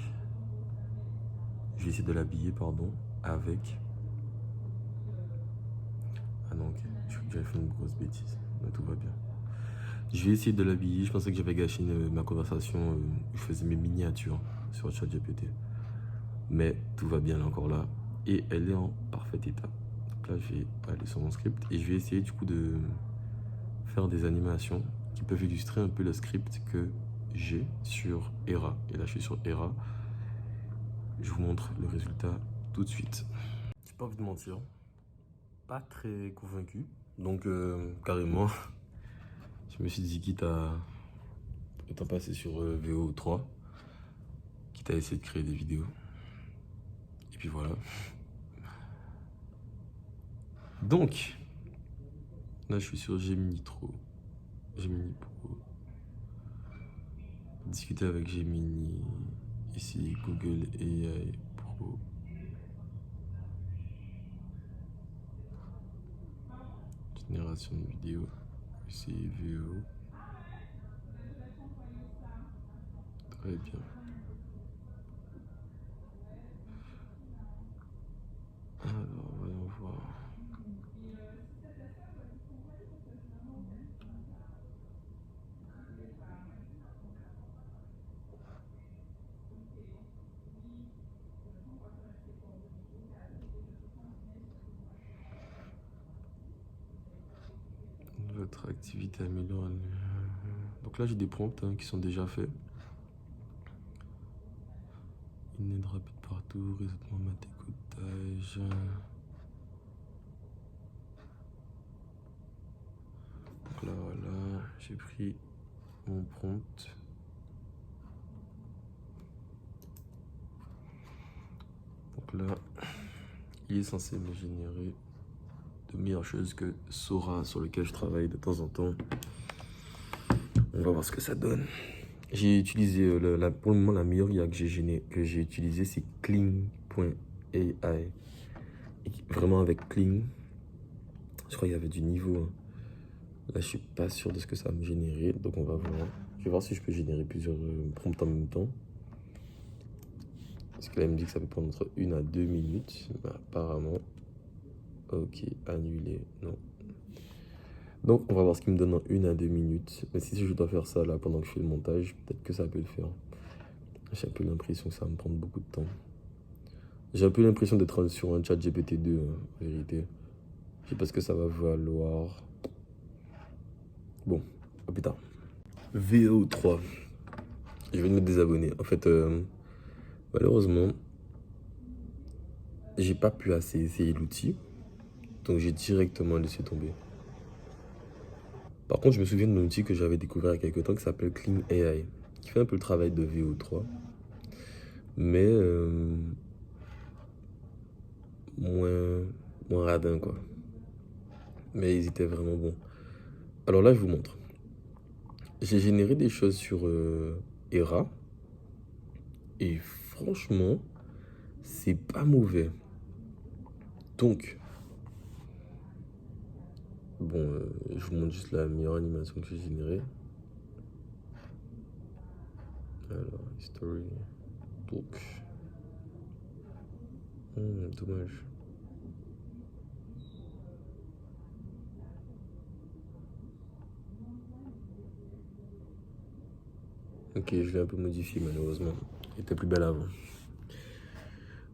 S1: avec... Ah non, ok. Je crois que j'avais fait une grosse bêtise. Mais tout va bien. Je vais essayer de l'habiller. Je pensais que j'avais gâché ma conversation où je faisais mes miniatures. sur ChatGPT. Mais tout va bien, elle est encore là. Et elle est en parfait état. Donc là, je vais aller sur mon script et je vais essayer du coup de faire des animations qui peuvent illustrer un peu le script que j'ai sur Era. Et là, je suis sur Era. Je vous montre le résultat tout de suite. J'ai pas envie de mentir. Pas très convaincu. Donc, carrément, je me suis dit, quitte à étant passé sur VO3, quitte à essayer de créer des vidéos. Et puis voilà. Donc, là, je suis sur Gemini Pro. Discuter avec Gemini. Ici, Google AI Pro. Génération de vidéos. Ici, VO. Très bien. Alors, voyons voir. Votre activité améliore. Donc là, j'ai des prompts qui sont déjà faits. Une aide rapide partout, raisonnement mat écoutage. Donc là, voilà, j'ai pris mon prompt. Donc là, il est censé me générer de meilleures choses que Sora, sur lequel je travaille de temps en temps. On va voir ce que ça donne. J'ai utilisé, pour le moment, la meilleure IA que j'ai utilisée, c'est Kling.ai. Vraiment avec Kling, je crois qu'il y avait du niveau. Hein. Là, je suis pas sûr de ce que ça va me générer, donc on va voir. Je vais voir si je peux générer plusieurs prompts en même temps. Parce que là, il me dit que ça peut prendre entre 1 à 2 minutes. Mais apparemment, ok, annulé, non. Donc, on va voir ce qu'il me donne en 1 à 2 minutes. Mais si je dois faire ça là pendant que je fais le montage, peut-être que ça peut le faire. J'ai un peu l'impression que ça va me prendre beaucoup de temps. J'ai un peu l'impression d'être sur un chat GPT-2, en vérité. Je sais pas ce que ça va valoir. Bon, à plus tard. VO3. Je vais me désabonner. En fait, malheureusement, j'ai pas pu assez essayer l'outil. Donc, j'ai directement laissé tomber. Par contre, je me souviens d'un outil que j'avais découvert il y a quelques temps qui s'appelle Kling AI, qui fait un peu le travail de VO3, mais moins radin, quoi. Mais ils étaient vraiment bons. Alors là, je vous montre. J'ai généré des choses sur Era, et franchement, c'est pas mauvais. Donc, bon, je vous montre juste la meilleure animation que j'ai générée. Alors, history. Donc. Dommage. Ok, je l'ai un peu modifié malheureusement. Il était plus belle avant.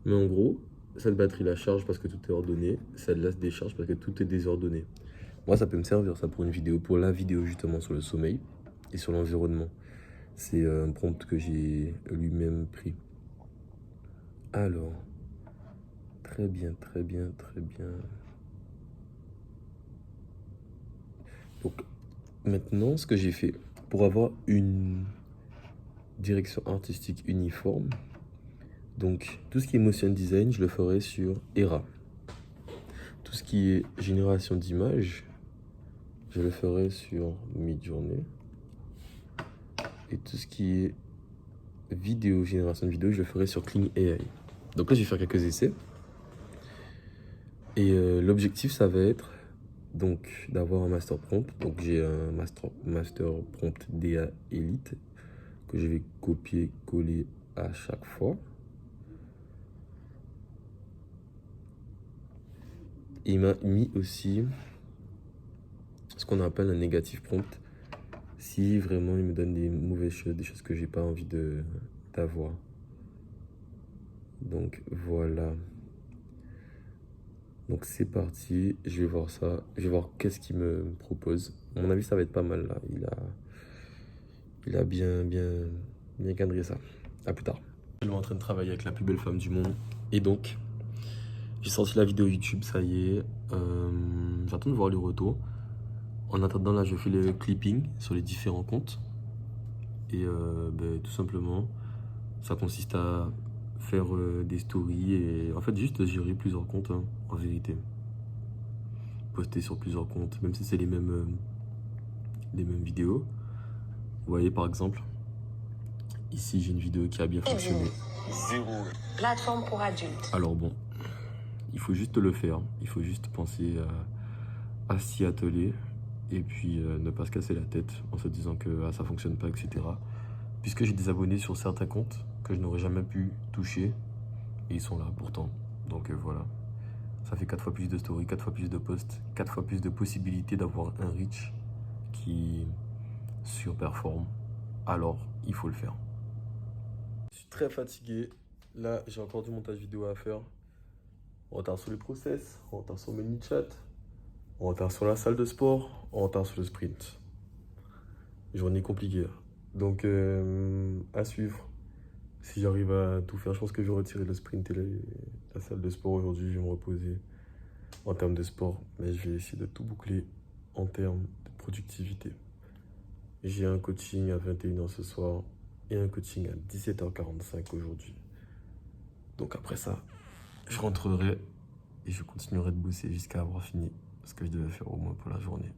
S1: Mais en gros, cette batterie la charge parce que tout est ordonné. Celle-là se décharge parce que tout est désordonné. Moi, ça peut me servir ça pour une vidéo, pour la vidéo justement sur le sommeil et sur l'environnement. C'est un prompt que j'ai lui-même pris. Alors, très bien. Donc, maintenant, ce que j'ai fait, pour avoir une direction artistique uniforme, donc tout ce qui est motion design, je le ferai sur Era. Tout ce qui est génération d'images, je le ferai sur Midjourney. Et tout ce qui est vidéo, génération de vidéo, je le ferai sur Kling AI. Donc là, je vais faire quelques essais. Et l'objectif, ça va être donc d'avoir un master prompt. Donc j'ai un master prompt DA Elite que je vais copier-coller à chaque fois. Il m'a mis aussi ce qu'on appelle un négatif prompt. Si vraiment il me donne des mauvaises choses, des choses que j'ai pas envie d'avoir. Donc voilà. Donc c'est parti, je vais voir ça, je vais voir qu'est-ce qu'il me propose. À mon avis ça va être pas mal là, il a bien cadré ça. À plus tard. Je suis en train de travailler avec la plus belle femme du monde et donc j'ai sorti la vidéo YouTube, ça y est. J'attends de voir le retour. En attendant là je fais le clipping sur les différents comptes et tout simplement ça consiste à faire des stories et en fait juste gérer plusieurs comptes hein, en vérité. Poster sur plusieurs comptes, même si c'est les mêmes vidéos. Vous voyez par exemple, ici j'ai une vidéo qui a bien fonctionné.
S7: Plateforme pour adultes.
S1: Alors bon, il faut juste le faire, il faut juste penser à s'y atteler et puis ne pas se casser la tête en se disant que ça fonctionne pas, etc. Puisque j'ai des abonnés sur certains comptes que je n'aurais jamais pu toucher et ils sont là pourtant. Donc voilà, ça fait 4 fois plus de stories, 4 fois plus de posts, 4 fois plus de possibilités d'avoir un reach qui surperforme. Alors il faut le faire. Je suis très fatigué. Là j'ai encore du montage vidéo à faire. En retard sur le process, en retard sur mes chat, en retard sur la salle de sport, en retard sur le sprint. Journée compliquée. Donc à suivre. Si j'arrive à tout faire, je pense que je vais retirer le sprint et la salle de sport aujourd'hui. Je vais me reposer en termes de sport. Mais je vais essayer de tout boucler en termes de productivité. J'ai un coaching à 21h ce soir et un coaching à 17h45 aujourd'hui. Donc après ça, je rentrerai et je continuerai de bosser jusqu'à avoir fini ce que je devais faire au moins pour la journée.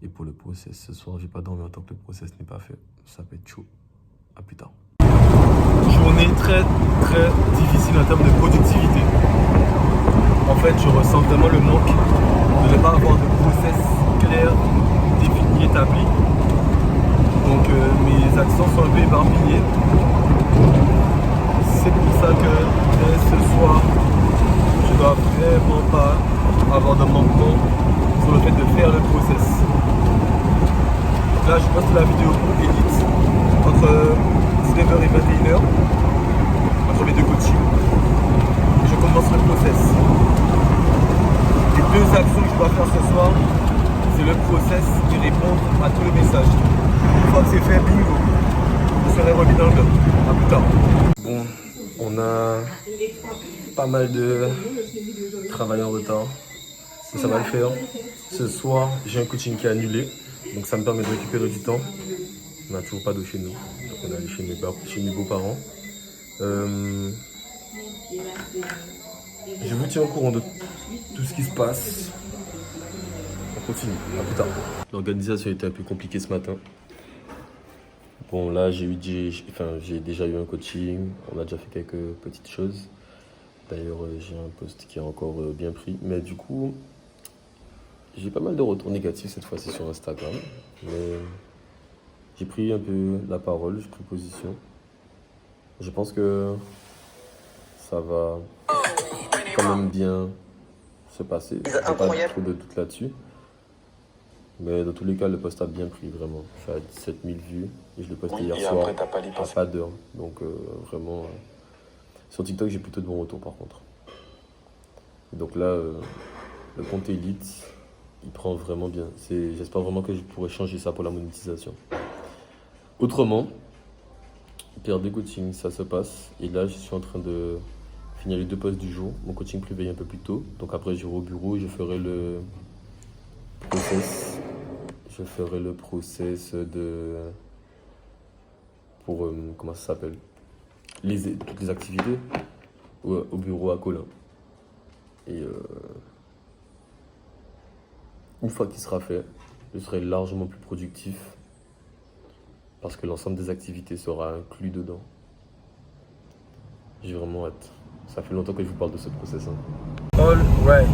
S1: Et pour le process, ce soir, je vais pas dormir tant que le process n'est pas fait. Ça peut être chaud. À plus tard. Journée très difficile en termes de productivité. En fait, je ressens vraiment le manque de ne pas avoir de process clair, défini, établi. Donc mes actions sont un peu éparpillées. C'est pour ça que dès ce soir, je dois vraiment pas avoir de manquement sur le fait de faire le process. Là, je poste la vidéo pour Elite entre 19h et 21h, entre les deux coachings. Et je commence le process. Les 2 actions que je dois faire ce soir, c'est le process et répondre à tous les messages. Une fois que c'est fait, bingo, je serai remis dans le bain. À plus tard. Bon, on a pas mal de travail en retard, mais ça va le faire. Ce soir, j'ai un coaching qui est annulé, donc ça me permet de récupérer du temps. On n'a toujours pas d'eau chez nous, donc on est allé chez mes beaux-parents. Je vous tiens au courant de tout ce qui se passe. On continue, à plus tard. L'organisation était un peu compliquée ce matin. Bon, là, j'ai déjà eu un coaching, on a déjà fait quelques petites choses. D'ailleurs, j'ai un post qui est encore bien pris. Mais du coup, j'ai pas mal de retours négatifs cette fois-ci sur Instagram. Mais j'ai pris un peu la parole, j'ai pris position. Je pense que ça va quand même bien se passer. Je n'ai pas trop de doute là-dessus. Mais dans tous les cas, le post a bien pris, vraiment. Ça a 17 000 vues et je l'ai posté hier soir à pas d'heure. Donc vraiment, sur TikTok, j'ai plutôt de bons retours par contre. Donc là, le compte Elite, il prend vraiment bien. J'espère vraiment que je pourrai changer ça pour la monétisation. Autrement, période de coaching, ça se passe. Et là, je suis en train de finir les 2 posts du jour. Mon coaching privé est un peu plus tôt. Donc après, j'irai au bureau et je ferai le process. Je ferai le process pour comment ça s'appelle, toutes les activités au bureau à Colin. Et une fois qu'il sera fait, je serai largement plus productif parce que l'ensemble des activités sera inclus dedans. J'ai vraiment hâte. Ça fait longtemps que je vous parle de ce process. All right.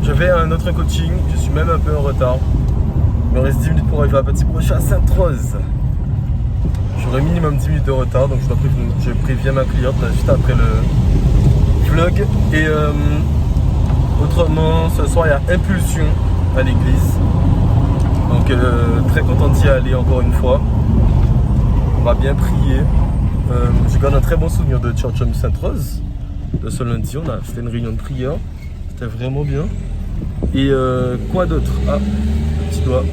S1: Je vais à un autre coaching, je suis même un peu en retard. Il me reste 10 minutes pour arriver à Petit Brochet à Sainte-Rose. J'aurai minimum 10 minutes de retard, donc je préviens ma cliente là, juste après le vlog. Et autrement, ce soir il y a Impulsion à l'église. Donc très content d'y aller encore une fois. On va bien prier. Je garde un très bon souvenir de Church of Sainte-Rose. De ce lundi, c'était une réunion de prière. C'était vraiment bien. Et quoi d'autre? Ah, le petit doigt.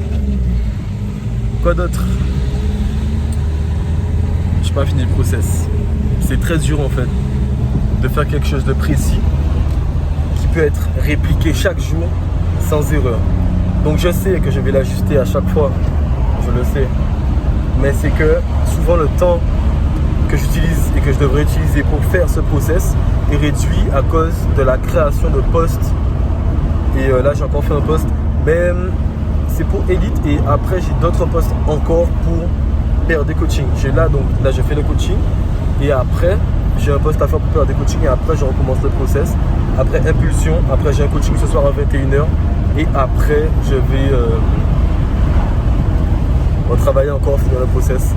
S1: Quoi d'autre? J'ai pas fini le process. C'est très dur en fait de faire quelque chose de précis qui peut être répliqué chaque jour sans erreur. Donc je sais que je vais l'ajuster à chaque fois, je le sais. Mais c'est que souvent le temps que j'utilise et que je devrais utiliser pour faire ce process est réduit à cause de la création de posts. Et là j'ai encore fait un post, mais c'est pour Elite et après j'ai d'autres posts encore pour faire des coachings. Là j'ai fait le coaching et après j'ai un post à faire pour faire des coachings et après je recommence le process. Après Impulsion, après j'ai un coaching ce soir à 21h et après je vais retravailler encore, finir le process.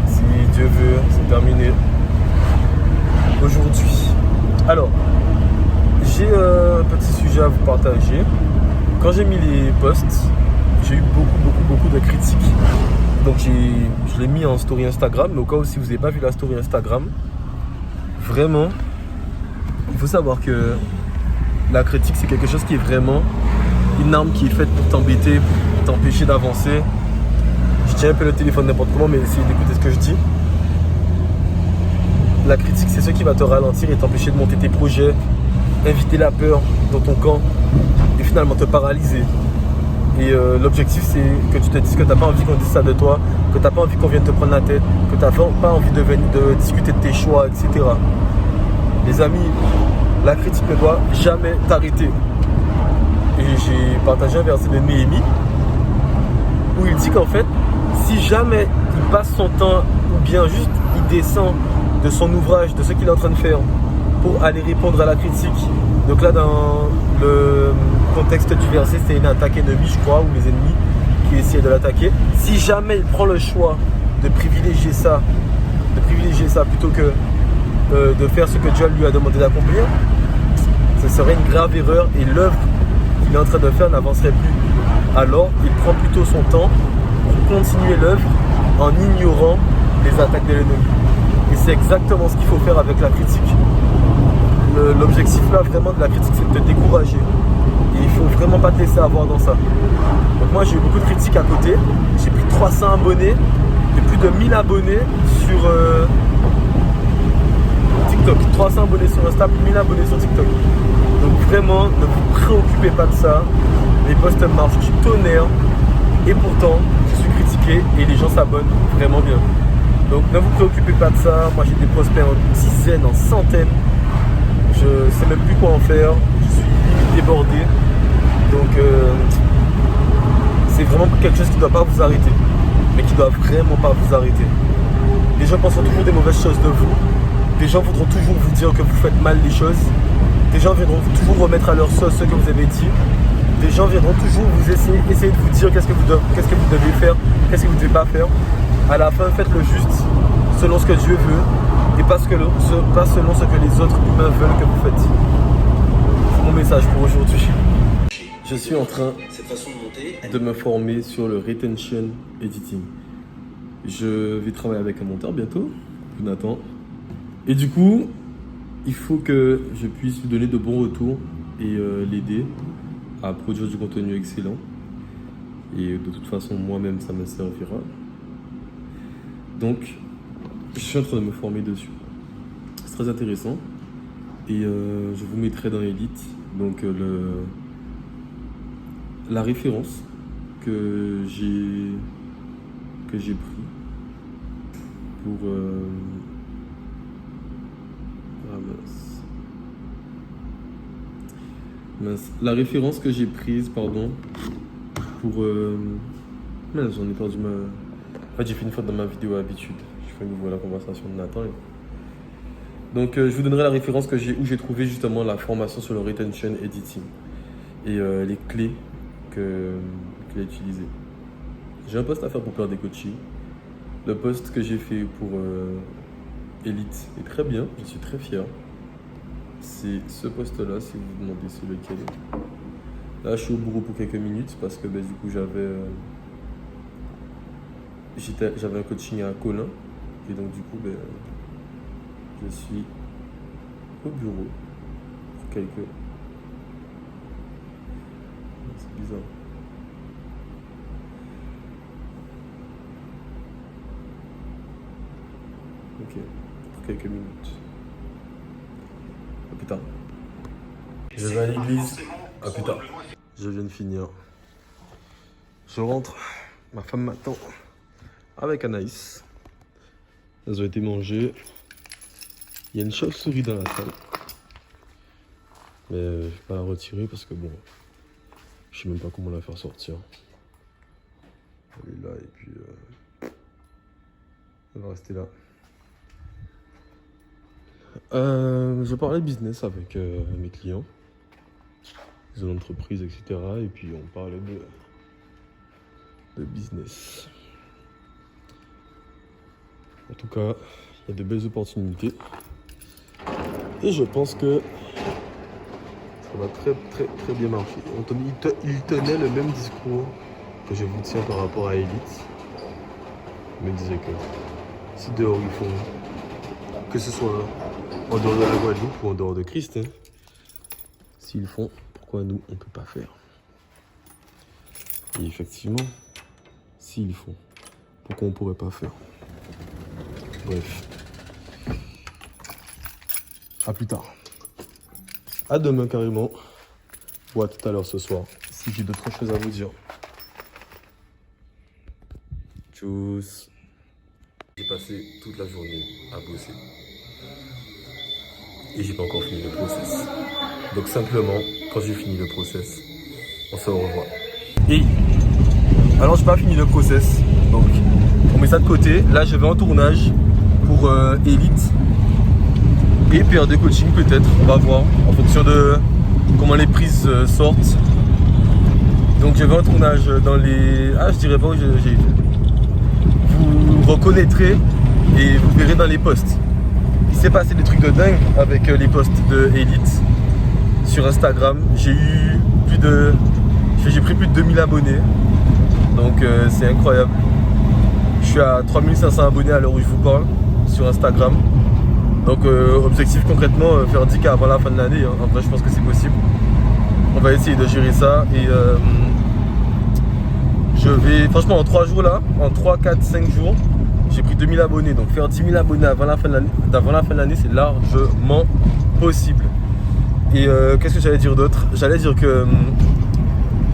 S1: Si Dieu veut, c'est terminé aujourd'hui. Alors, j'ai un petit sujet à vous partager. Quand j'ai mis les posts, j'ai eu beaucoup de critiques. Donc je l'ai mis en story Instagram, mais au cas où si vous n'avez pas vu la story Instagram, vraiment, il faut savoir que la critique c'est quelque chose qui est vraiment une arme qui est faite pour t'embêter, pour t'empêcher d'avancer. Je tiens un peu le téléphone n'importe comment, mais essayez d'écouter ce que je dis. La critique c'est ce qui va te ralentir et t'empêcher de monter tes projets, inviter la peur dans ton camp et finalement te paralyser. Et l'objectif c'est que tu te dises que tu n'as pas envie qu'on dise ça de toi, que tu n'as pas envie qu'on vienne te prendre la tête, que tu n'as pas envie de discuter de tes choix, etc. Les amis, la critique ne doit jamais t'arrêter. Et j'ai partagé un verset de Néhémie où il dit qu'en fait, si jamais il passe son temps ou bien juste il descend de son ouvrage, de ce qu'il est en train de faire pour aller répondre à la critique. Donc là dans le contexte du verset, c'est une attaque ennemie je crois, ou les ennemis qui essayaient de l'attaquer. Si jamais il prend le choix de privilégier ça plutôt que de faire ce que Dieu lui a demandé d'accomplir, ce serait une grave erreur et l'œuvre qu'il est en train de faire n'avancerait plus. Alors il prend plutôt son temps pour continuer l'œuvre en ignorant les attaques de l'ennemi. Et c'est exactement ce qu'il faut faire avec la critique. L'objectif là vraiment de la critique c'est de te décourager. Et il faut vraiment pas te laisser avoir dans ça. Donc moi j'ai eu beaucoup de critiques à côté. J'ai plus de 300 abonnés et plus de 1000 abonnés sur TikTok. 300 abonnés sur Insta, plus 1000 abonnés sur TikTok. Donc vraiment ne vous préoccupez pas de ça. Les posts marchent du tonnerre. Et pourtant je suis critiqué et les gens s'abonnent vraiment bien. Donc ne vous préoccupez pas de ça. Moi j'ai des prospects en dizaines, en centaines. Je sais même plus quoi en faire. Je suis débordé. Donc c'est vraiment quelque chose qui ne doit pas vous arrêter. Mais qui ne doit vraiment pas vous arrêter. Les gens penseront toujours des mauvaises choses de vous. Les gens voudront toujours vous dire que vous faites mal les choses. Des gens viendront toujours remettre à leur sauce ce que vous avez dit. Des gens viendront toujours vous essayer de vous dire qu'est-ce que vous devez faire, qu'est-ce que vous ne devez pas faire. À la fin, faites le juste selon ce que Dieu veut et pas selon ce que les autres humains veulent que vous faites. C'est mon message pour aujourd'hui. Je suis en train de me former sur le retention editing. Je vais travailler avec un monteur bientôt, Nathan. Et du coup, il faut que je puisse lui donner de bons retours et l'aider à produire du contenu excellent. Et de toute façon, moi-même, ça me servira. Donc, je suis en train de me former dessus. C'est très intéressant. Et je vous mettrai dans Elite donc la référence que j'ai pris pour la référence que j'ai prise pour j'en ai perdu ma... En fait j'ai fait une faute dans ma vidéo habitude. Je fais une nouveau la conversation de Nathan. Donc je vous donnerai la référence où j'ai trouvé justement la formation sur le retention editing et les clés que j'ai utilisées. J'ai un post à faire pour faire des coachings. Le post que j'ai fait pour Elite est très bien, je suis très fier. C'est ce post-là, si vous vous demandez c'est lequel. Là, je suis au bureau pour quelques minutes parce que du coup, j'avais un coaching à Colin Et donc du coup, ben, je suis au bureau. Quelques... C'est bizarre. Ok, pour quelques minutes. À plus tard. Je vais à l'église. À plus tard. Je viens de finir. Je rentre. Ma femme m'attend avec Anaïs. Elles ont été mangées. Il y a une chauve-souris dans la salle. Mais je vais pas la retirer parce que bon, je sais même pas comment la faire sortir. Elle est là et puis elle va rester là. Je parlais business avec mes clients, ils ont l'entreprise, etc. Et puis on parlait de business. En tout cas, il y a de belles opportunités. Et je pense que ça va très bien marcher. Il tenait le même discours que je vous tiens par rapport à Elite. Il me disait que si dehors ils font, que ce soit en dehors de la Guadeloupe ou en dehors de Christ, hein, s'ils font, pourquoi nous on ne peut pas faire? Et effectivement, s'ils font, pourquoi on ne pourrait pas faire? Bref. À plus tard. À demain carrément. Ou à tout à l'heure ce soir. Si j'ai d'autres choses à vous dire. Tchuss. J'ai passé toute la journée à bosser. Et j'ai pas encore fini le process. Donc simplement, quand j'ai fini le process, on se revoit. Et alors j'ai pas fini le process. Donc on met ça de côté. Là je vais en tournage pour Elite. Et PR de coaching peut-être, on va voir en fonction de comment les prises sortent. Donc je vais en tournage dans les... Ah, je dirais pas où j'ai été. Vous reconnaîtrez et vous verrez dans les posts. Il s'est passé des trucs de dingue avec les posts de Elite sur Instagram. J'ai pris plus de 2000 abonnés. Donc c'est incroyable. Je suis à 3500 abonnés à l'heure où je vous parle sur Instagram. Donc objectif concrètement, faire 10K avant la fin de l'année, hein. En vrai je pense que c'est possible. On va essayer de gérer ça et je vais, franchement en 3 jours là, en 3, 4, 5 jours, j'ai pris 2000 abonnés. Donc faire 10 000 abonnés avant la fin de l'année, c'est largement possible. Et qu'est-ce que j'allais dire d'autre? J'allais dire que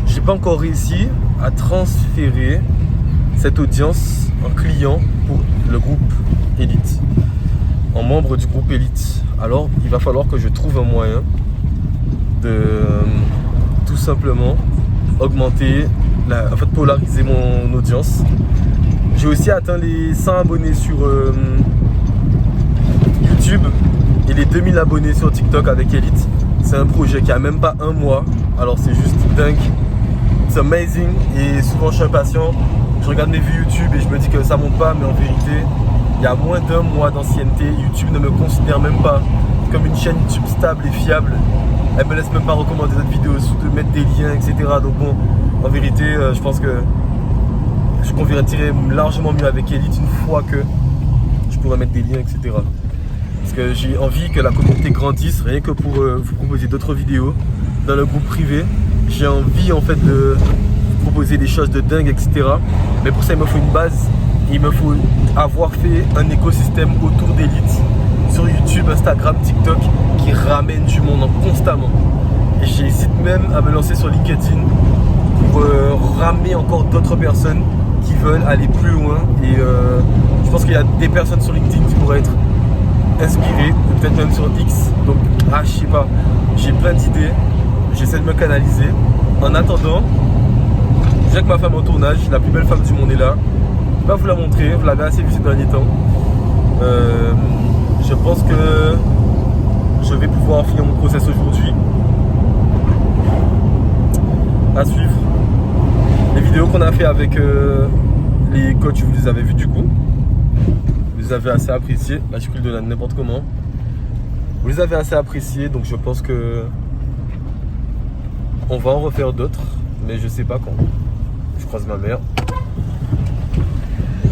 S1: j'ai pas encore réussi à transférer cette audience en client pour le groupe Elite. En membre du groupe Elite. Alors il va falloir que je trouve un moyen de tout simplement augmenter, polariser mon audience. J'ai aussi atteint les 100 abonnés sur YouTube et les 2000 abonnés sur TikTok avec Elite. C'est un projet qui a même pas un mois, alors c'est juste dingue. C'est amazing et souvent je suis impatient. Je regarde mes vues YouTube et je me dis que ça monte pas, mais en vérité il y a moins d'un mois d'ancienneté. YouTube ne me considère même pas comme une chaîne YouTube stable et fiable. Elle me laisse même pas recommander d'autres vidéos, de mettre des liens, etc. Donc bon, en vérité, je pense que je convertirais largement mieux avec Elite une fois que je pourrais mettre des liens, etc. Parce que j'ai envie que la communauté grandisse, rien que pour vous proposer d'autres vidéos dans le groupe privé. J'ai envie en fait de vous proposer des choses de dingue, etc. Mais pour ça, il me faut une base. Il me faut avoir fait un écosystème autour d'Elite sur YouTube, Instagram, TikTok qui ramène du monde constamment. Et j'hésite même à me lancer sur LinkedIn pour ramener encore d'autres personnes qui veulent aller plus loin. Et je pense qu'il y a des personnes sur LinkedIn qui pourraient être inspirées, peut-être même sur X. Donc, je sais pas, j'ai plein d'idées. J'essaie de me canaliser. En attendant, j'ai avec ma femme en tournage, la plus belle femme du monde est là. Je vais vous la montrer, vous l'avez assez vu ces derniers temps. Je pense que je vais pouvoir finir mon process aujourd'hui. À suivre. Les vidéos qu'on a fait avec les coachs, vous les avez vues du coup. Vous les avez assez appréciées. Là j'ai pris le de n'importe comment. Vous les avez assez appréciées, donc je pense que on va en refaire d'autres, mais je sais pas quand. Je croise ma mère.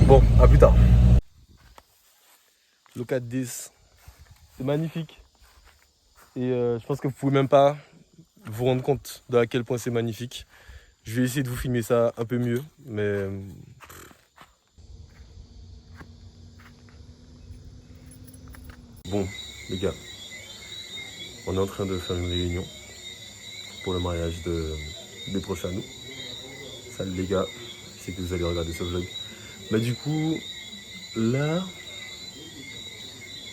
S1: Bon, à plus tard. le 410. C'est magnifique. Et je pense que vous pouvez même pas vous rendre compte de à quel point c'est magnifique. Je vais essayer de vous filmer ça un peu mieux, mais... Bon, les gars, on est en train de faire une réunion pour le mariage des proches à nous. Salut les gars, je sais que vous allez regarder ce vlog. Mais du coup, là,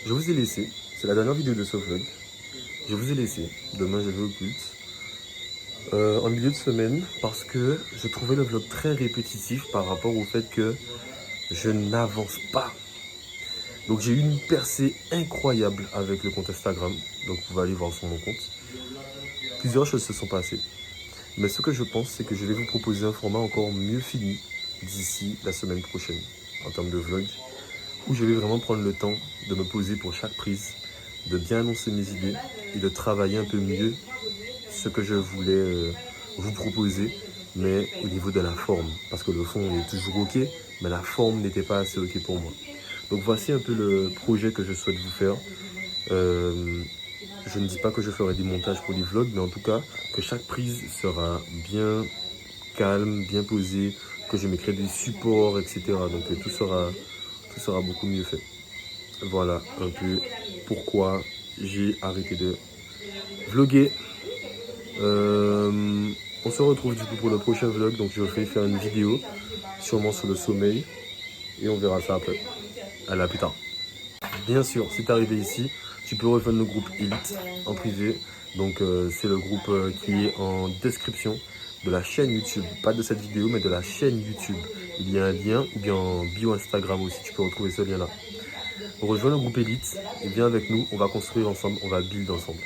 S1: je vous ai laissé. C'est la dernière vidéo de ce vlog. Je vous ai laissé. Demain, je vais au culte. En milieu de semaine, parce que je trouvais le vlog très répétitif par rapport au fait que je n'avance pas. Donc j'ai eu une percée incroyable avec le compte Instagram. Donc vous pouvez aller voir sur mon compte. Plusieurs choses se sont passées. Mais ce que je pense, c'est que je vais vous proposer un format encore mieux fini d'ici la semaine prochaine, en termes de vlog, où je vais vraiment prendre le temps de me poser pour chaque prise, de bien annoncer mes idées et de travailler un peu mieux ce que je voulais vous proposer, mais au niveau de la forme. Parce que le fond est toujours ok, mais la forme n'était pas assez ok pour moi. Donc voici un peu le projet que je souhaite vous faire. Je ne dis pas que je ferai des montages pour les vlogs, mais en tout cas, que chaque prise sera bien calme, bien posée, que je mettrai des supports, etc. Donc tout sera beaucoup mieux fait. Voilà un peu pourquoi j'ai arrêté de vlogger. On se retrouve du coup pour le prochain vlog, donc je vais faire une vidéo, sûrement sur le sommeil, et on verra ça après. Allez, à plus tard. Bien sûr, si tu es arrivé ici, tu peux rejoindre le groupe Elite en privé. Donc c'est le groupe qui est en description de la chaîne YouTube. Pas de cette vidéo, mais de la chaîne YouTube. Il y a un lien, ou bien en bio Instagram aussi, tu peux retrouver ce lien-là. Rejoins le groupe Elite et viens avec nous, on va construire ensemble, on va build ensemble.